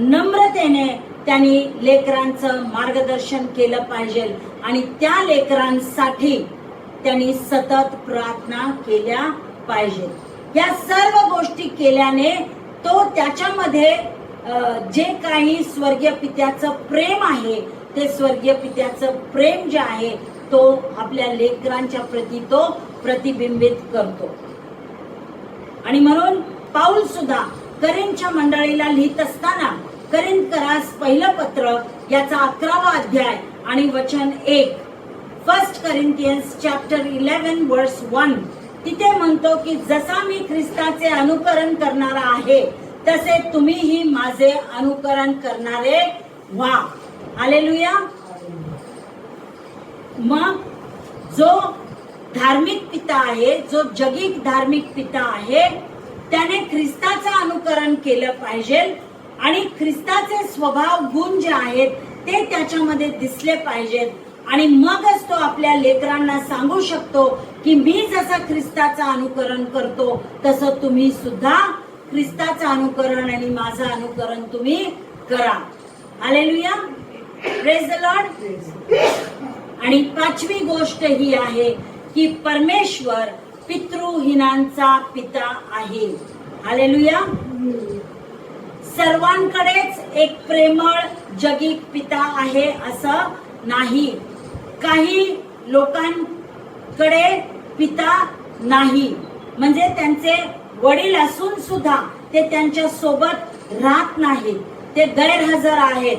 नम्रतेने त्यांनी लेकरांचं मार्गदर्शन केलं पाहिजे आणि त्या लेकरांसाठी त्यांनी सतत प्रार्थना केल्या पाहिजे. या सर्व गोष्टी केल्याने तो त्याच्यामध्ये जे काही स्वर्गीय पित्याचं प्रेम आहे ते स्वर्गीय पित्याचं प्रेम जे आहे तो आपल्या लेकरांच्या प्रती तो प्रतिबिंबित करतो. आणि म्हणून पाऊल सुद्धा करिंथच्या मंडळीला लिहित असताना करिंथकरास पहिलं पत्र याचा 11वा अध्याय आणि वचन 1, 1 Corinthians chapter 11 verse 1 तिथे म्हणतो की जसा मी ख्रिस्ताचे अनुकरण करणारा आहे तसे तुम्हीही माझे अनुकरण करणारे व्हा. हालेलुया. मग जो धार्मिक पिता आहे, जो जगिक धार्मिक पिता आहे, त्याने ख्रिस्ताचं अनुकरण केलं पाहिजे आणि ख्रिस्ताचे स्वभाव गुण जे आहेत ते त्याच्यामध्ये दिसले पाहिजेत. आणि मगच तो आपल्या लेकरांना सांगू शकतो की मी जसं ख्रिस्ताचं अनुकरण करतो तसं तुम्ही सुद्धा ख्रिस्ताचं अनुकरण आणि माझं अनुकरण तुम्ही करा. Hallelujah, praise the Lord. आणि पाचवी गोष्ट ही आहे की परमेश्वर पितृहीनांचा पिता आहे. हालेलुया. सर्वांकडेच एक प्रेमळ जगिक पिता आहे असं नाही. काही लोकांकडे पिता नाही, म्हणजे त्यांचे वडील असून सुद्धा ते त्यांच्या सोबत राहत नाहीत, ते गैरहजर आहेत.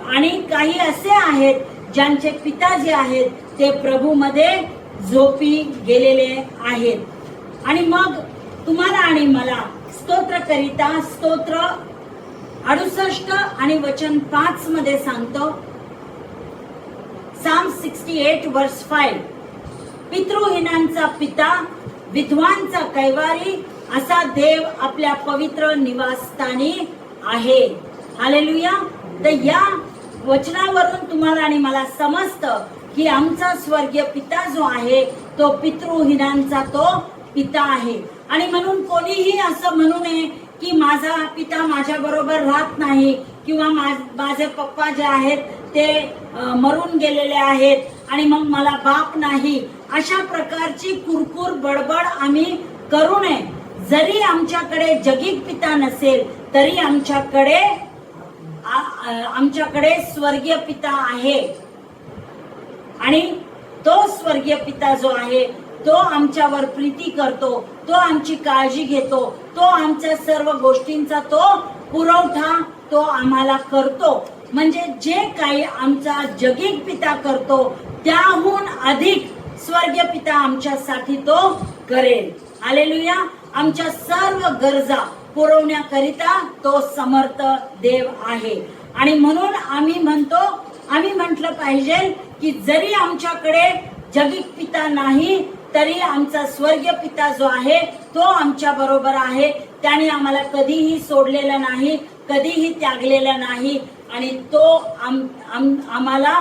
आणि काही असे आहेत ज्यांचे पिता जे आहेत ते प्रभूमध्ये झोपी गेलेले आहेत. आणि मग तुम्हाला आणि मला स्तोत्रकरिता स्तोत्र 68 आणि वचन 5 मध्ये सांगतो, Psalm 68 verse 5, पितृहीनांचा पिता, विधवांचा कैवारी असा देव आपल्या पवित्र निवासस्थानी आहे. हालेलुया. तर या वचनावरून तुम्हाला आणि मला समजतं की आमचा स्वर्गीय पिता जो आहे तो पितृहीनांचा तो पिता आहे. आणि म्हणून कोणीही असं म्हणू नये की माझा पिता माझ्या बरोबर राहत नाही किंवा माझे पप्पा जे आहेत ते मरून गेलेले आहेत आणि मग मला बाप नाही, अशा प्रकारची कुरकुर बडबड आम्ही करू नये. जरी आमच्याकडे जगिक पिता नसेल तरी आमच्याकडे स्वर्गीय पिता आहे. आणि तो स्वर्गीय पिता जो आहे तो आमच्यावर प्रीती करतो, तो आमची काळजी घेतो, तो आमच्या सर्व गोष्टींचा तो पुरवठा तो आम्हाला करतो. म्हणजे जे काही आमचा जगिक पिता करतो त्याहून अधिक स्वर्गीय पिता आमच्यासाठी तो करेल. हालेलुया. आमच्या सर्व गरजा पुरवण्याकरिता तो समर्थ देव आहे. आणि म्हणून आम्ही म्हटलं पाहिजे की जरी आमच्याकडे जगिक पिता नाही तरी आमचा स्वर्गीय पिता जो आहे तो आमच्या बरोबर आहे. त्याने आम्हाला कधीही सोडलेलं नाही, कधीही त्यागलेलं नाही. आणि तो आम्हाला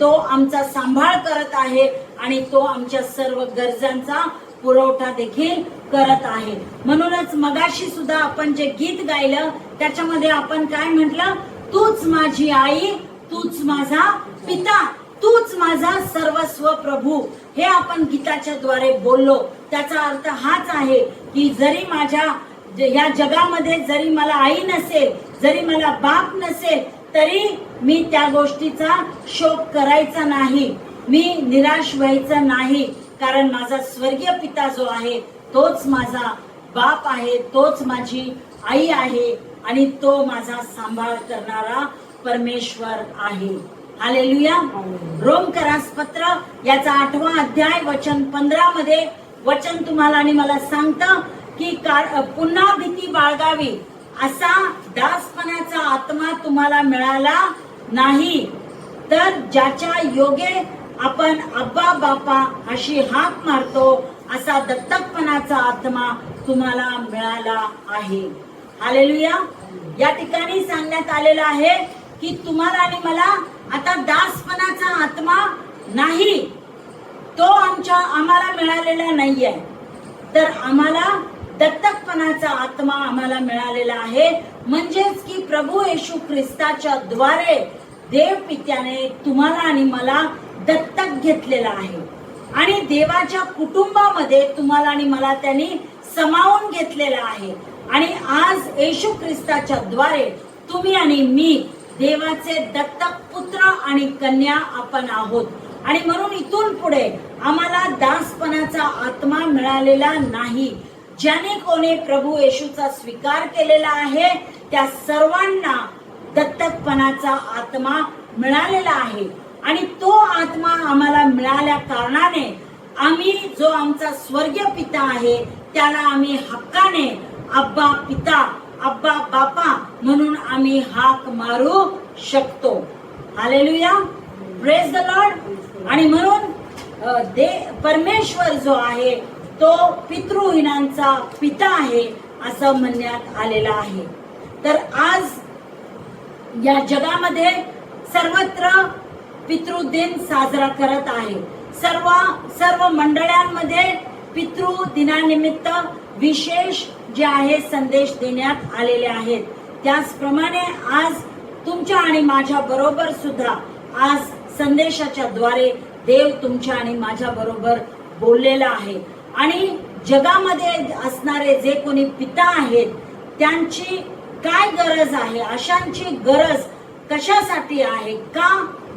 तो आमचा सांभाळ करत आहे आणि तो आमच्या सर्व गरजांचा पुरवठा देखील करत आहे. म्हणूनच मगाशी सुद्धा आपण जे गीत गायलं त्याच्यामध्ये आपण काय म्हटलं, तूच माझी आई, तूच माझा पिता, तूच माझा सर्वस्व प्रभू. हे आपण गीताच्या द्वारे बोललो. त्याचा अर्थ हाच आहे की जरी माझ्या या जगामध्ये जरी मला आई नसेल, जरी मला बाप नसेल, तरी मी त्या गोष्टीचा शोक करायचा नाही, मी निराश व्हायचं नाही. कारण माझा स्वर्गीय पिता जो आहे तोच माझा बाप आहे, तोच माझी आई आहे आणि तो माझा सांभाळ करणारा परमेश्वर आहे. हालेलुया. रोमकरास पत्र याचा 8वा अध्याय वचन 15 मध्ये वचन तुम्हाला आणि मला सांगतं की पुन्हा भीती बाळगावी असा दासपणाचा आत्मा तुम्हाला मिळाला नाही, तर ज्याच्या योगे आपण अब्बा बापा अशी हाक मारतो असा दत्तकपणाचा आत्मा तुम्हाला मिळाला आहे. हालेलुया. या ठिकाणी सांगण्यात आलेलं आहे की तुम्हाला आणि मला आता दासपणाचा आत्मा नाही, तो आम्हाला मिळालेला नाहीये, तर आम्हाला दत्तकपणाचा आत्मा आम्हाला मिळालेला आहे. म्हणजेच की प्रभू येशू ख्रिस्ताच्या द्वारे देव पित्याने तुम्हाला आणि मला दत्तक घेतलेला आहे आणि देवाच्या कुटुंबामध्ये तुम्हाला आणि मला त्यांनी समावून घेतलेला आहे. आणि आज येशू ख्रिस्ताच्या द्वारे तुम्ही आणि मी देवाचे दत्तक पुत्र आणि कन्या आपण आहोत. आणि म्हणून इथून पुढे आम्हाला दासपणाचा आत्मा मिळालेला नाही. ज्याने कोणी प्रभू येशूचा स्वीकार केलेला आहे त्या सर्वांना दत्तकपणाचा आत्मा मिळालेला आहे. आणि तो आत्मा आम्हाला मिळाल्या कारणाने आम्ही जो आमचा स्वर्गीय पिता आहे त्याला आम्ही हक्काने अब्बा पिता, अब्बा बापा म्हणून आम्ही हाक मारू शकतो. हालेलुया. Praise the Lord. आणि म्हणून परमेश्वर जो आहे तो पितृहीनांचा पिता आहे असं म्हणण्यात आलेलं आहे. तर आज या जगामध्ये सर्वत्र पितृदिन साजरा करत आहे. सर्व मंडळांमध्ये पितृदिनानिमित्त विशेष जे आहे संदेश देण्यात आलेले आहेत. त्याचप्रमाणे आज तुमच्या आणि माझ्या बरोबर सुद्धा आज संदेशाच्या द्वारे देव तुमच्या आणि माझ्या बरोबर बोललेला आहे. आणि जगामध्ये असणारे जे कोणी पिता आहेत त्यांची काय गरज आहे, अशांची गरज कशासाठी आहे, का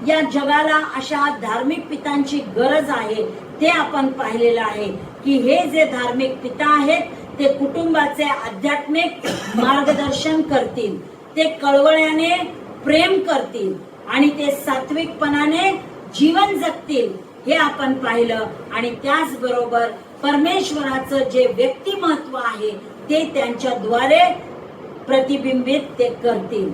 या जगाला अशा धार्मिक पितांची गरज आहे, ते आपण पाहिलेलं आहे की हे जे धार्मिक पिता आहेत ते कुटुंबाचे आध्यात्मिक मार्गदर्शन करतील, ते कळवळ्याने प्रेम करतील आणि ते सात्विकपणाने जीवन जगतील, हे आपण पाहिलं. आणि त्याचबरोबर परमेश्वराचं जे व्यक्तिमत्व आहे ते त्यांच्याद्वारे प्रतिबिंबित ते करतील.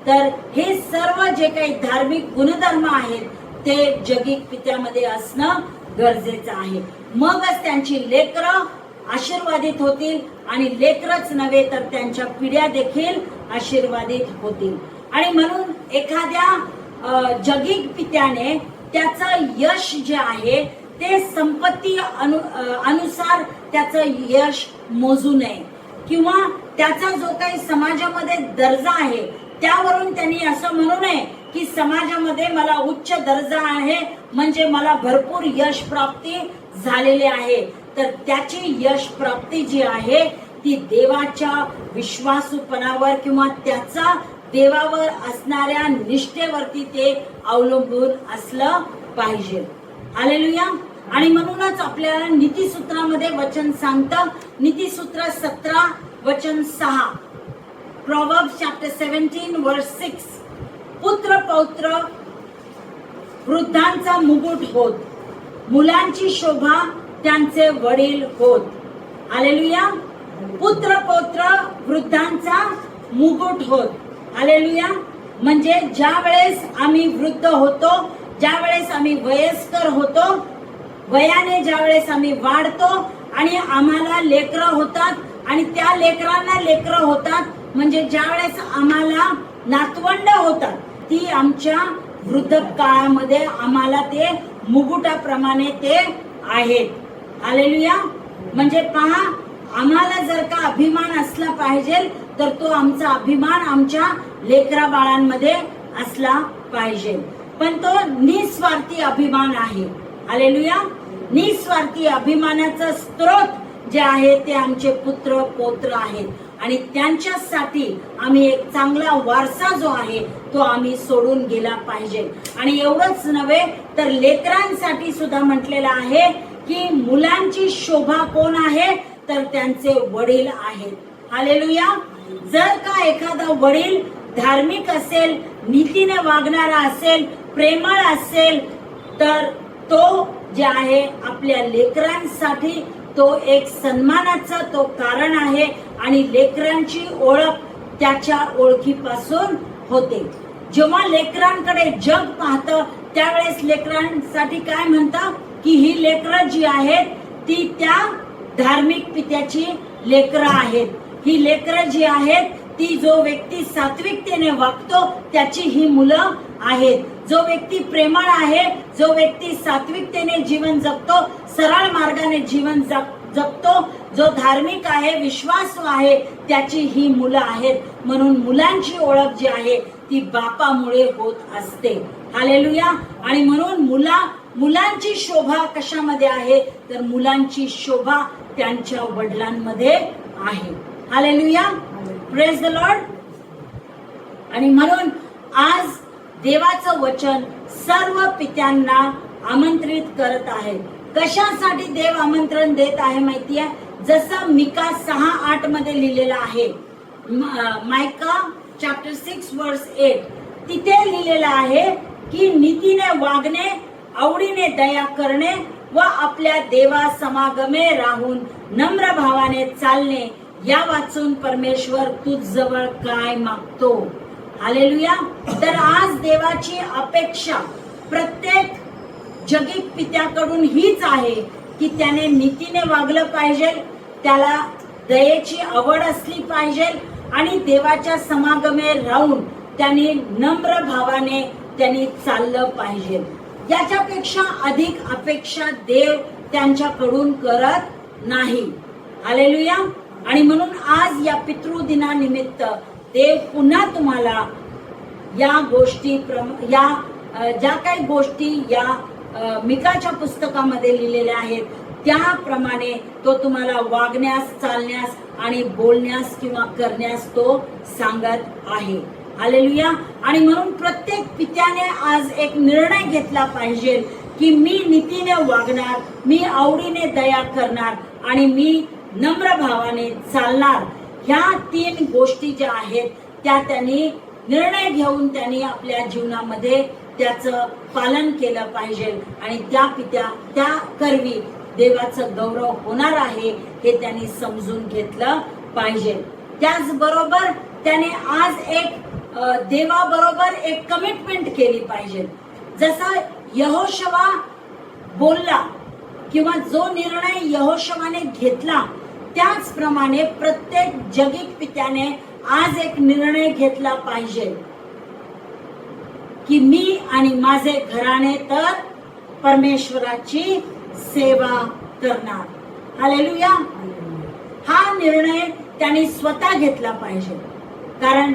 तर हे सर्व जे काही धार्मिक गुणधर्म आहेत ते जगिक पित्यामध्ये असणं गरजेचं आहे. मगच त्यांची लेकरं आशीर्वादित होतील आणि लेकरच नव्हे तर त्यांच्या पिढ्या देखील आशीर्वादित होतील. आणि म्हणून एखाद्या जगिक पित्याने त्याचं यश जे आहे ते संपत्ती अनुसार त्याचं यश मोजू नये किंवा त्याचा जो काही समाजामध्ये दर्जा आहे त्यावरून त्यांनी असं म्हणू नये की समाजामध्ये मला उच्च दर्जा आहे म्हणजे मला भरपूर यश प्राप्ती झालेली आहे. तर त्याची यश प्राप्ती जी आहे ती देवाच्या विश्वासूपणावर किंवा त्याचा देवावर असणाऱ्या निष्ठेवरती ते अवलंबून असलं पाहिजे. हालेलुया. आणि म्हणूनच आपल्याला नीतिसूत्रामध्ये वचन सांगतं, नीतिसूत्र 17 वचन 6, Proverbs chapter 17 verse 6, पुत्र पौत्र वृद्धांचा मुकुट होत, मुलांची शोभा त्यांचे वडील होत. हालेलुया. पुत्र पौत्र वृद्धांचा मुकुट होत. हालेलुया. म्हणजे ज्या वेळेस आम्ही वृद्ध होतो, ज्या वेळेस आम्ही वयस्कर होतो, वयाने ज्या वेळेस आम्ही वाढतो आणि आम्हाला लेकरं होतात आणि त्या लेकरांना लेकरं होतात, म्हणजे ज्या वेळेस आम्हाला नातवंड होतात, ती आमच्या वृद्ध काळामध्ये आम्हाला ते मुकुटाप्रमाणे ते आहेत. हालेलुया. म्हणजे पहा, आम्हाला जर का अभिमान असला पाहिजे तर तो आमचा अभिमान आमच्या लेकरा बाळांमध्ये असला पाहिजे. पण तो निस्वार्थी अभिमान आहे. हालेलुया. निस्वार्थी अभिमानाचा स्रोत जे आहे ते आमचे पुत्र पौत्र आहेत आणि त्यांच्यासाठी आम्ही एक चांगला वारसा जो आहे तो आम्ही सोडून गेला पाहिजे. आणि एवढंच नव्हे तर लेकरांसाठी सुद्धा म्हटलेलं आहे की मुलांची शोभा कोण आहे तर त्यांचे वडील आहेत. हालेलुया. जर का एखादा वडील धार्मिक असेल, नीतीने वागणारा असेल, प्रेमळ असेल, तर तो जे आहे आपल्या लेकरांसाठी तो एक सन्मानाचा तो कारण आहे आणि लेकरांची ओळख त्याच्या ओळखीपासून होते. जेव्हा लेकरांकडे जग पाहतं त्यावेळेस लेकरांसाठी काय म्हणतं की ही लेकरं जी आहेत ती त्या धार्मिक पित्याची लेकरं आहेत. ही लेकरं जी आहेत ती जो व्यक्ती सात्विकतेने वागतो त्याची ही मुलं आहेत. जो व्यक्ती प्रेमळ आहे, जो व्यक्ती सात्विकतेने जीवन जगतो, सरळ मार्गाने जीवन जगतो, जो धार्मिक आहे, विश्वासू आहे, त्याची ही मुलं आहेत. म्हणून मुलांची ओळख जी आहे ती बापामुळे होत असते. हालेलुया. आणि म्हणून मुलांची शोभा कशामध्ये आहे तर मुलांची शोभा त्यांच्या वडिलांमध्ये आहे. हालेलुया. Praise the Lord. आणि म्हणून आज देवाचं वचन सर्व पित्यांना आमंत्रित करत आहे. कशासाठी देव आमंत्रण देत आहे माहितीये? जसं मिका 6:8 मध्ये लिहिलेलं आहे, मायका चॅप्टर 6 वर्स 8, तिथे लिहिलेलं आहे की नीतीने वागणे, आवडीने दया करणे व आपल्या देवा समागमे राहून नम्र भावाने चालणे, या वाचून परमेश्वर तुझ जवळ काय मागतो. हालेलुया. तर आज देवाची अपेक्षा प्रत्येक जगिक पित्याकडून हीच आहे की त्याने नीतीने वागलं पाहिजे, त्याला दयेची आवड असली पाहिजे आणि देवाच्या समागमे राहून त्यांनी नम्र भावाने त्यांनी चाललं पाहिजे. याच्यापेक्षा अधिक अपेक्षा देव त्यांच्याकडून करत नाही. हालेलुया. आणि म्हणून आज या पितृदिनानिमित्त देव पुन्हा तुम्हाला या गोष्टी ज्या काही गोष्टी या मिकाच्या पुस्तकामध्ये लिहिलेल्या आहेत त्याप्रमाणे तो तुम्हाला वागण्यास, चालण्यास आणि बोलण्यास किंवा करण्यास तो सांगत आहे. हालेलुया. आणि म्हणून प्रत्येक पित्याने आज एक निर्णय घेतला पाहिजे की मी नीतीने वागणार, मी आवडीने दया करणार आणि मी नम्र भावाने चालणार. ह्या 3 गोष्टी ज्या आहेत त्या त्यांनी निर्णय घेऊन त्यांनी आपल्या जीवनामध्ये त्याचं पालन केलं पाहिजे आणि त्या करवी देवाचं गौरव होणार आहे हे त्यांनी समजून घेतलं पाहिजे. त्याचबरोबर त्याने आज एक देवाबरोबर एक कमिटमेंट केली पाहिजे. जसा यहोशवा बोलला किंवा जो निर्णय यहोशवाने घेतला त्याचप्रमाणे प्रत्येक जगिक पित्याने आज एक निर्णय घेतला पाहिजे की मी आणि माझे घराणे तर परमेश्वराची सेवा करणार. हालेलुया. हा निर्णय त्यांनी स्वतः घेतला पाहिजे. कारण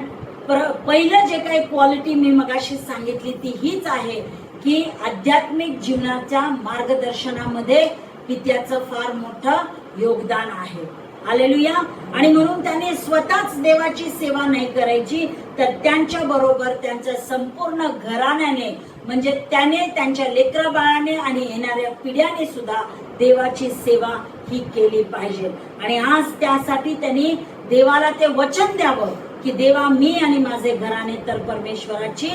पहिलं जे काही क्वालिटी मी मगाशी सांगितली ती हीच आहे की आध्यात्मिक जीवनाच्या मार्गदर्शनामध्ये पित्याचं फार मोठं योगदान आहे. हालेलुया. आणि म्हणून त्याने स्वतःच देवाची सेवा नाही करायची तर त्यांच्या बरोबर त्यांच्या संपूर्ण घराण्याने म्हणजे त्याने, त्यांच्या लेकरा बाळाने आणि येणाऱ्या पिढ्याने सुद्धा देवाची सेवा ही केली पाहिजे. आणि आज त्यासाठी त्यांनी देवाला ते वचन द्यावं की देवा मी आणि माझे घराणे तर परमेश्वराची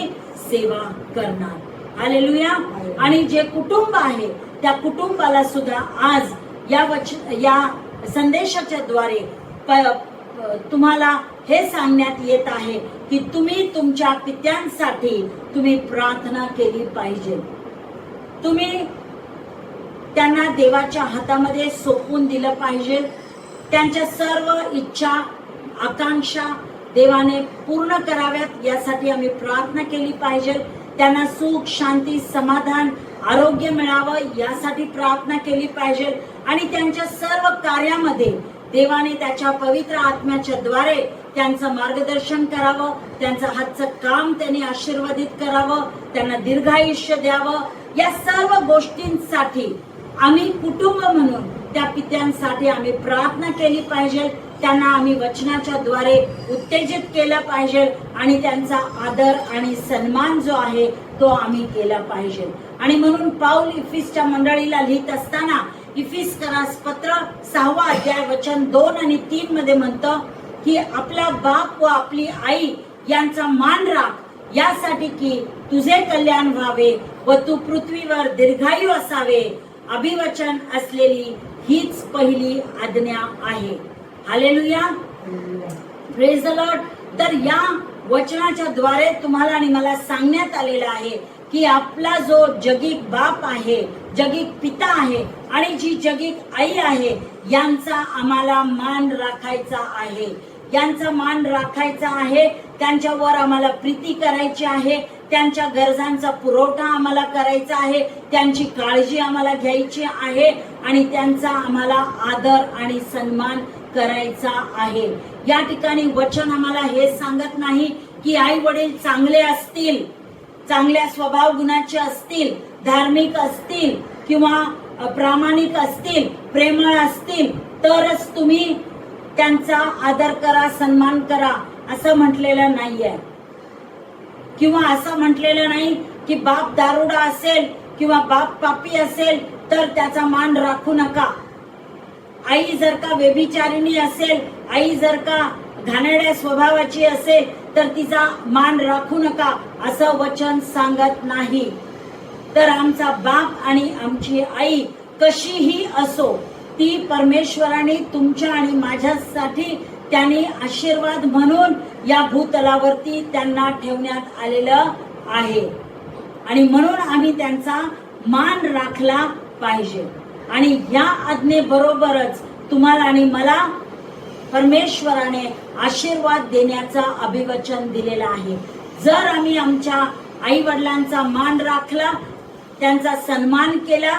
सेवा करणार. हालेलुया. आणि जे कुटुंब आहे त्या कुटुंबाला सुद्धा आज या संदेशाच्या द्वारे तुम्हाला हे सांगण्यात येत आहे की तुम्ही तुमच्या पित्यांसाठी तुम्ही प्रार्थना केली पाहिजे. तुम्ही त्यांना देवाच्या हातामध्ये सोपवून दिलं पाहिजे. त्यांच्या सर्व इच्छा, आकांक्षा देवाने पूर्ण कराव्यात यासाठी आम्ही प्रार्थना केली पाहिजे. त्यांना सुख, शांती, समाधान, आरोग्य मिळावं यासाठी प्रार्थना केली पाहिजे. आणि त्यांच्या सर्व कार्यामध्ये देवाने त्याच्या पवित्र आत्म्याच्या द्वारे त्यांचं मार्गदर्शन करावं. त्यांचं हातचं काम त्यांनी आशीर्वादित करावं. त्यांना दीर्घायुष्य द्यावं. या सर्व गोष्टींसाठी आम्ही कुटुंब म्हणून त्या पित्यांसाठी आम्ही प्रार्थना केली पाहिजे. त्यांना आम्ही वचनाच्या द्वारे उत्तेजित केलं पाहिजे आणि त्यांचा आदर आणि सन्मान जो आहे तो आम्ही केला पाहिजे. आणि म्हणून पाऊल इफिसच्या मंडळीला लिहित असताना इफिसकरास पत्र 6 अध्याय वचन 2 आणि 3 मध्ये म्हणतं की आपला बाप व आपली आई यांचा मान राख यासाठी की तुझे कल्याण व्हावे व तू पृथ्वीवर दीर्घायू असावे. अभिवचन असलेली हीच पहिली आज्ञा आहे. हालेलुया. Praise the Lord. तर या वचनाच्या द्वारे तुम्हाला आणि मला सांगण्यात आलेलं आहे की आपला जो जगिक बाप आहे, जगिक पिता आहे आणि जी जगिक आई आहे यांचा आम्हाला मान राखायचा आहे. यांचा मान राखायचा आहे. त्यांच्यावर आम्हाला प्रीती करायची आहे. त्यांच्या गरजांचा पुरवठा आम्हाला करायचा आहे. त्यांची काळजी आम्हाला घ्यायची आहे आणि त्यांचा आम्हाला आदर आणि सन्मान करायचा आहे. या ठिकाणी वचन आम्हाला हे सांगत नाही की आई वडील चांगले असतील, चांगल्या स्वभाव गुणाचे असतील, धार्मिक असतील किंवा प्रामाणिक असतील, प्रेमळ असतील तरच तुम्ही त्यांचा आदर करा, सन्मान करा असं म्हटलेलं नाहीये. किंवा असं म्हटलेलं नाही की बाप दारुडा असेल किंवा बाप पापी असेल तर त्याचा मान राखू नका. आई जर का व्यभिचारिणी असेल, आई जर का घाणेरड्या स्वभावाची असेल तर तिचा मान राखू नका असं वचन सांगत नाही. तर आमचा बाप आणि आमची आई कशीही असो ती परमेश्वराने तुमच्या आणि माझ्यासाठी त्यांनी आशीर्वाद म्हणून या भूतलावरती त्यांना ठेवण्यात आलेलं आहे. आणि म्हणून आम्ही त्यांचा मान राखला पाहिजे. आणि या आज्ञेबरोबरच तुम्हाला आणि मला परमेश्वराने आशीर्वाद देण्याचा अभिवचन दिलेला आहे. जर आम्ही आमच्या आई वडिलांचा मान राखला, त्यांचा सन्मान केला,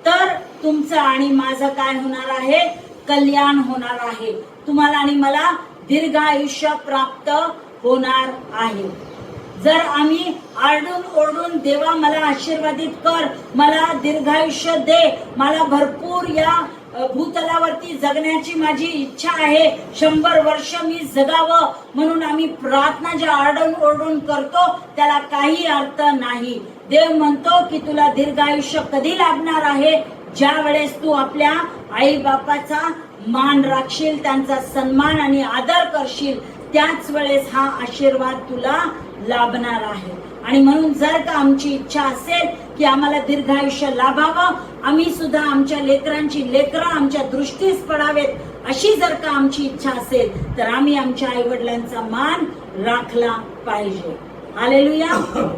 तर तुमचं आणि माझं काय होणार आहे? कल्याण होणार आहे. तुम्हाला आणि मला दीर्घ आयुष्य प्राप्त होणार आहे. जर आम्ही आरडून ओरडून देवा मला आशीर्वादित कर, मला दीर्घायुष्य दे, मला भरपूर या भूतलावरती जगण्याची माझी इच्छा आहे, 100 वर्ष मी जगावं म्हणून आम्ही प्रार्थना ज्या आरडून ओरडून करतो त्याला काही अर्थ नाही. देव म्हणतो की तुला दीर्घायुष्य कधी लाभणार आहे? ज्या वेळेस तू आपल्या आई बापाचा मान राखशील, त्यांचा सन्मान आणि आदर करशील, त्याच वेळेस हा आशीर्वाद तुला लाभणार आहे. आणि म्हणून जर का आमची इच्छा असेल की आम्हाला दीर्घायुष्य लाभावं, आम्ही सुद्धा आमच्या लेकरं आमच्या दृष्टीस पडावेत, अशी जर का आमची इच्छा असेल तर आम्ही आमच्या आई वडिलांचा मान राखला पाहिजे. हालेलुया.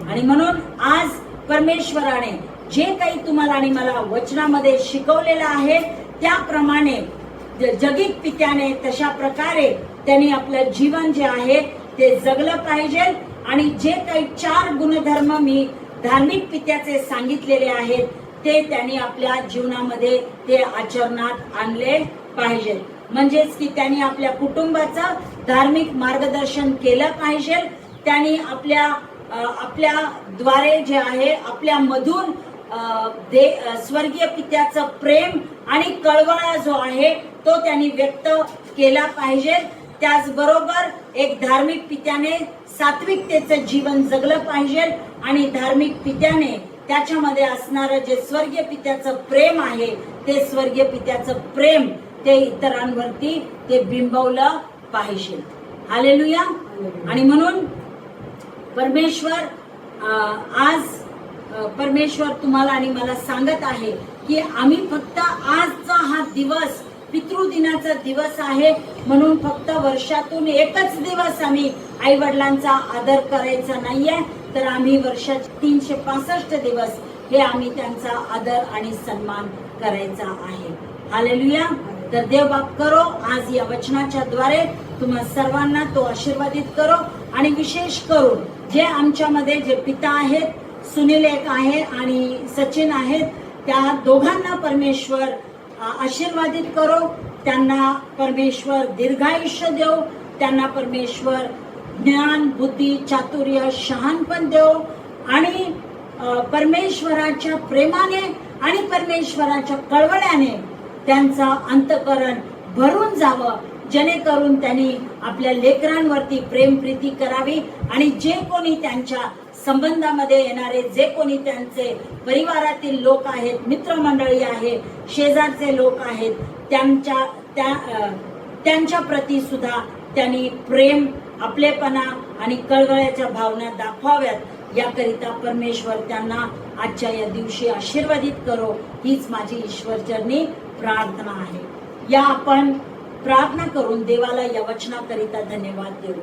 आणि म्हणून आज परमेश्वराने जे काही तुम्हाला आणि मला वचनामध्ये शिकवलेलं आहे त्याप्रमाणे जगीत पित्याने तशा प्रकारे त्यांनी आपलं जीवन जे आहे ते जगलं पाहिजे. आणि जे काही 4 गुणधर्म मी धार्मिक पित्याचे सांगितलेले आहेत ते त्यांनी आपल्या जीवनामध्ये ते आचरणात आणले पाहिजे. म्हणजेच की त्यांनी आपल्या कुटुंबाचं धार्मिक मार्गदर्शन केलं पाहिजे. त्यांनी आपल्या द्वारे जे आहे आपल्या मधून स्वर्गीय पित्याचं प्रेम आणि कळवळा जो आहे तो त्यांनी व्यक्त केला पाहिजे. त्याचबरोबर एक धार्मिक पित्याने सात्विकतेचं जीवन जगलं पाहिजे आणि धार्मिक पित्याने त्याच्यामध्ये असणारं जे स्वर्गीय पित्याचं प्रेम आहे ते स्वर्गीय पित्याचं प्रेम ते इतरांवरती ते बिंबवलं पाहिजे. हालेलुया. आणि म्हणून परमेश्वर तुम्हाला आणि मला सांगत आहे की आम्ही फक्त आजचा हा दिवस पितृदिनाचा दिवस आहे म्हणून फक्त वर्षातून एकच दिवस आम्ही आई वडिलांचा आदर करायचा नाहीये, तर आम्ही वर्षात 365 दिवस हे आम्ही त्यांचा आदर आणि सन्मान करायचा आहे. हालेलुया. तर देव बाप करो आज या वचनाच्या द्वारे तुम्हा सर्वांना तो आशीर्वादित करो. आणि विशेष करून जे आमच्यामध्ये जे पिता आहेत, सुनील एक आहे आणि सचिन आहेत, त्या दोघांना परमेश्वर आशीर्वादित करो. त्यांना परमेश्वर दीर्घायुष्य देव, त्यांना परमेश्वर ज्ञान, बुद्धी, चातुर्य, शहाणपण देव आणि परमेश्वराच्या प्रेमाने आणि परमेश्वराच्या कळवळ्याने त्यांचा अंतःकरण भरून जावं, जेणेकरून त्यांनी आपल्या लेकरांवरती प्रेम प्रीती करावी. आणि जे कोणी त्यांच्या संबंधामध्ये येणारे, जे कोणी त्यांचे परिवारातील लोक आहेत, मित्रमंडळी आहे, शेजारचे लोक आहेत, त्यांच्या प्रती सुद्धा त्यांनी प्रेम, आपलेपणा आणि कळवळ्याच्या भावना दाखवाव्यात. याकरिता परमेश्वर त्यांना आजच्या या दिवशी आशीर्वादित करो, हीच माझी ईश्वरचरणी प्रार्थना आहे. या आपण प्रार्थना करून देवाला या वचनाकरिता धन्यवाद देऊ.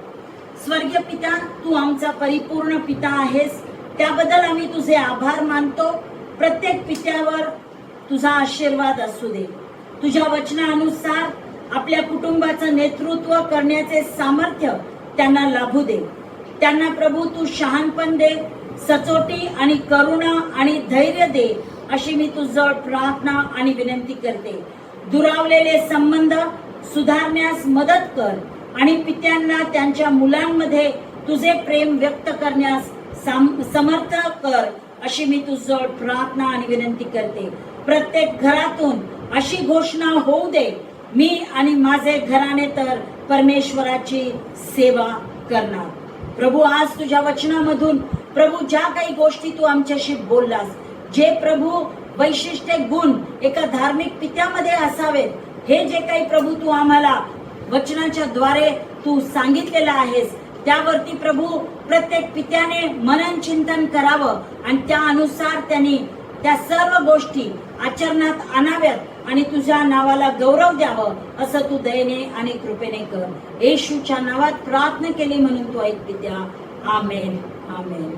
स्वर्गीय पिता, तू आमचा परिपूर्ण पिता आहेस, त्याबद्दल आम्ही तुझे आभार मानतो. प्रत्येक पित्यावर तुझा आशीर्वाद असू दे. तुझ्या वचनानुसार आपल्या कुटुंबाचं नेतृत्व करण्याचे सामर्थ्य त्यांना लाभू दे. त्यांना प्रभू तू शहाणपण दे, सचोटी आणि करुणा आणि धैर्य दे, अशी मी तुझ्याजवळ प्रार्थना आणि विनंती करते. दुरावलेले संबंध सुधारण्यास मदत कर आणि पित्यांना त्यांच्या मुलांमध्ये तुझे प्रेम व्यक्त करण्यास समर्थ कर, अशी मी तुझ्याजवळ प्रार्थना आणि विनंती करते. प्रत्येक घरातून अशी घोषणा होऊ दे, मी आणि माझे घराणे तर परमेश्वराची सेवा करणार. प्रभू, आज तुझ्या वचनामधून प्रभू ज्या काही गोष्टी तू आमच्याशी बोललास, जे प्रभू वैशिष्ट्य गुण एका धार्मिक पित्यामध्ये असावेत, हे जे काही प्रभू तू आम्हाला वचनाच्या द्वारे तू सांगितलेलं आहेस, त्यावरती प्रभू प्रत्येक पित्याने मनन चिंतन करावं आणि त्या अनुसार त्यांनी त्या सर्व गोष्टी आचरणात आणाव्यात आणि तुझ्या नावाला गौरव द्यावं, असं तू दयेने आणि कृपेने कर. येशूच्या नावात प्रार्थना केली म्हणून तू ऐक पित्या. आमेन. आमेन.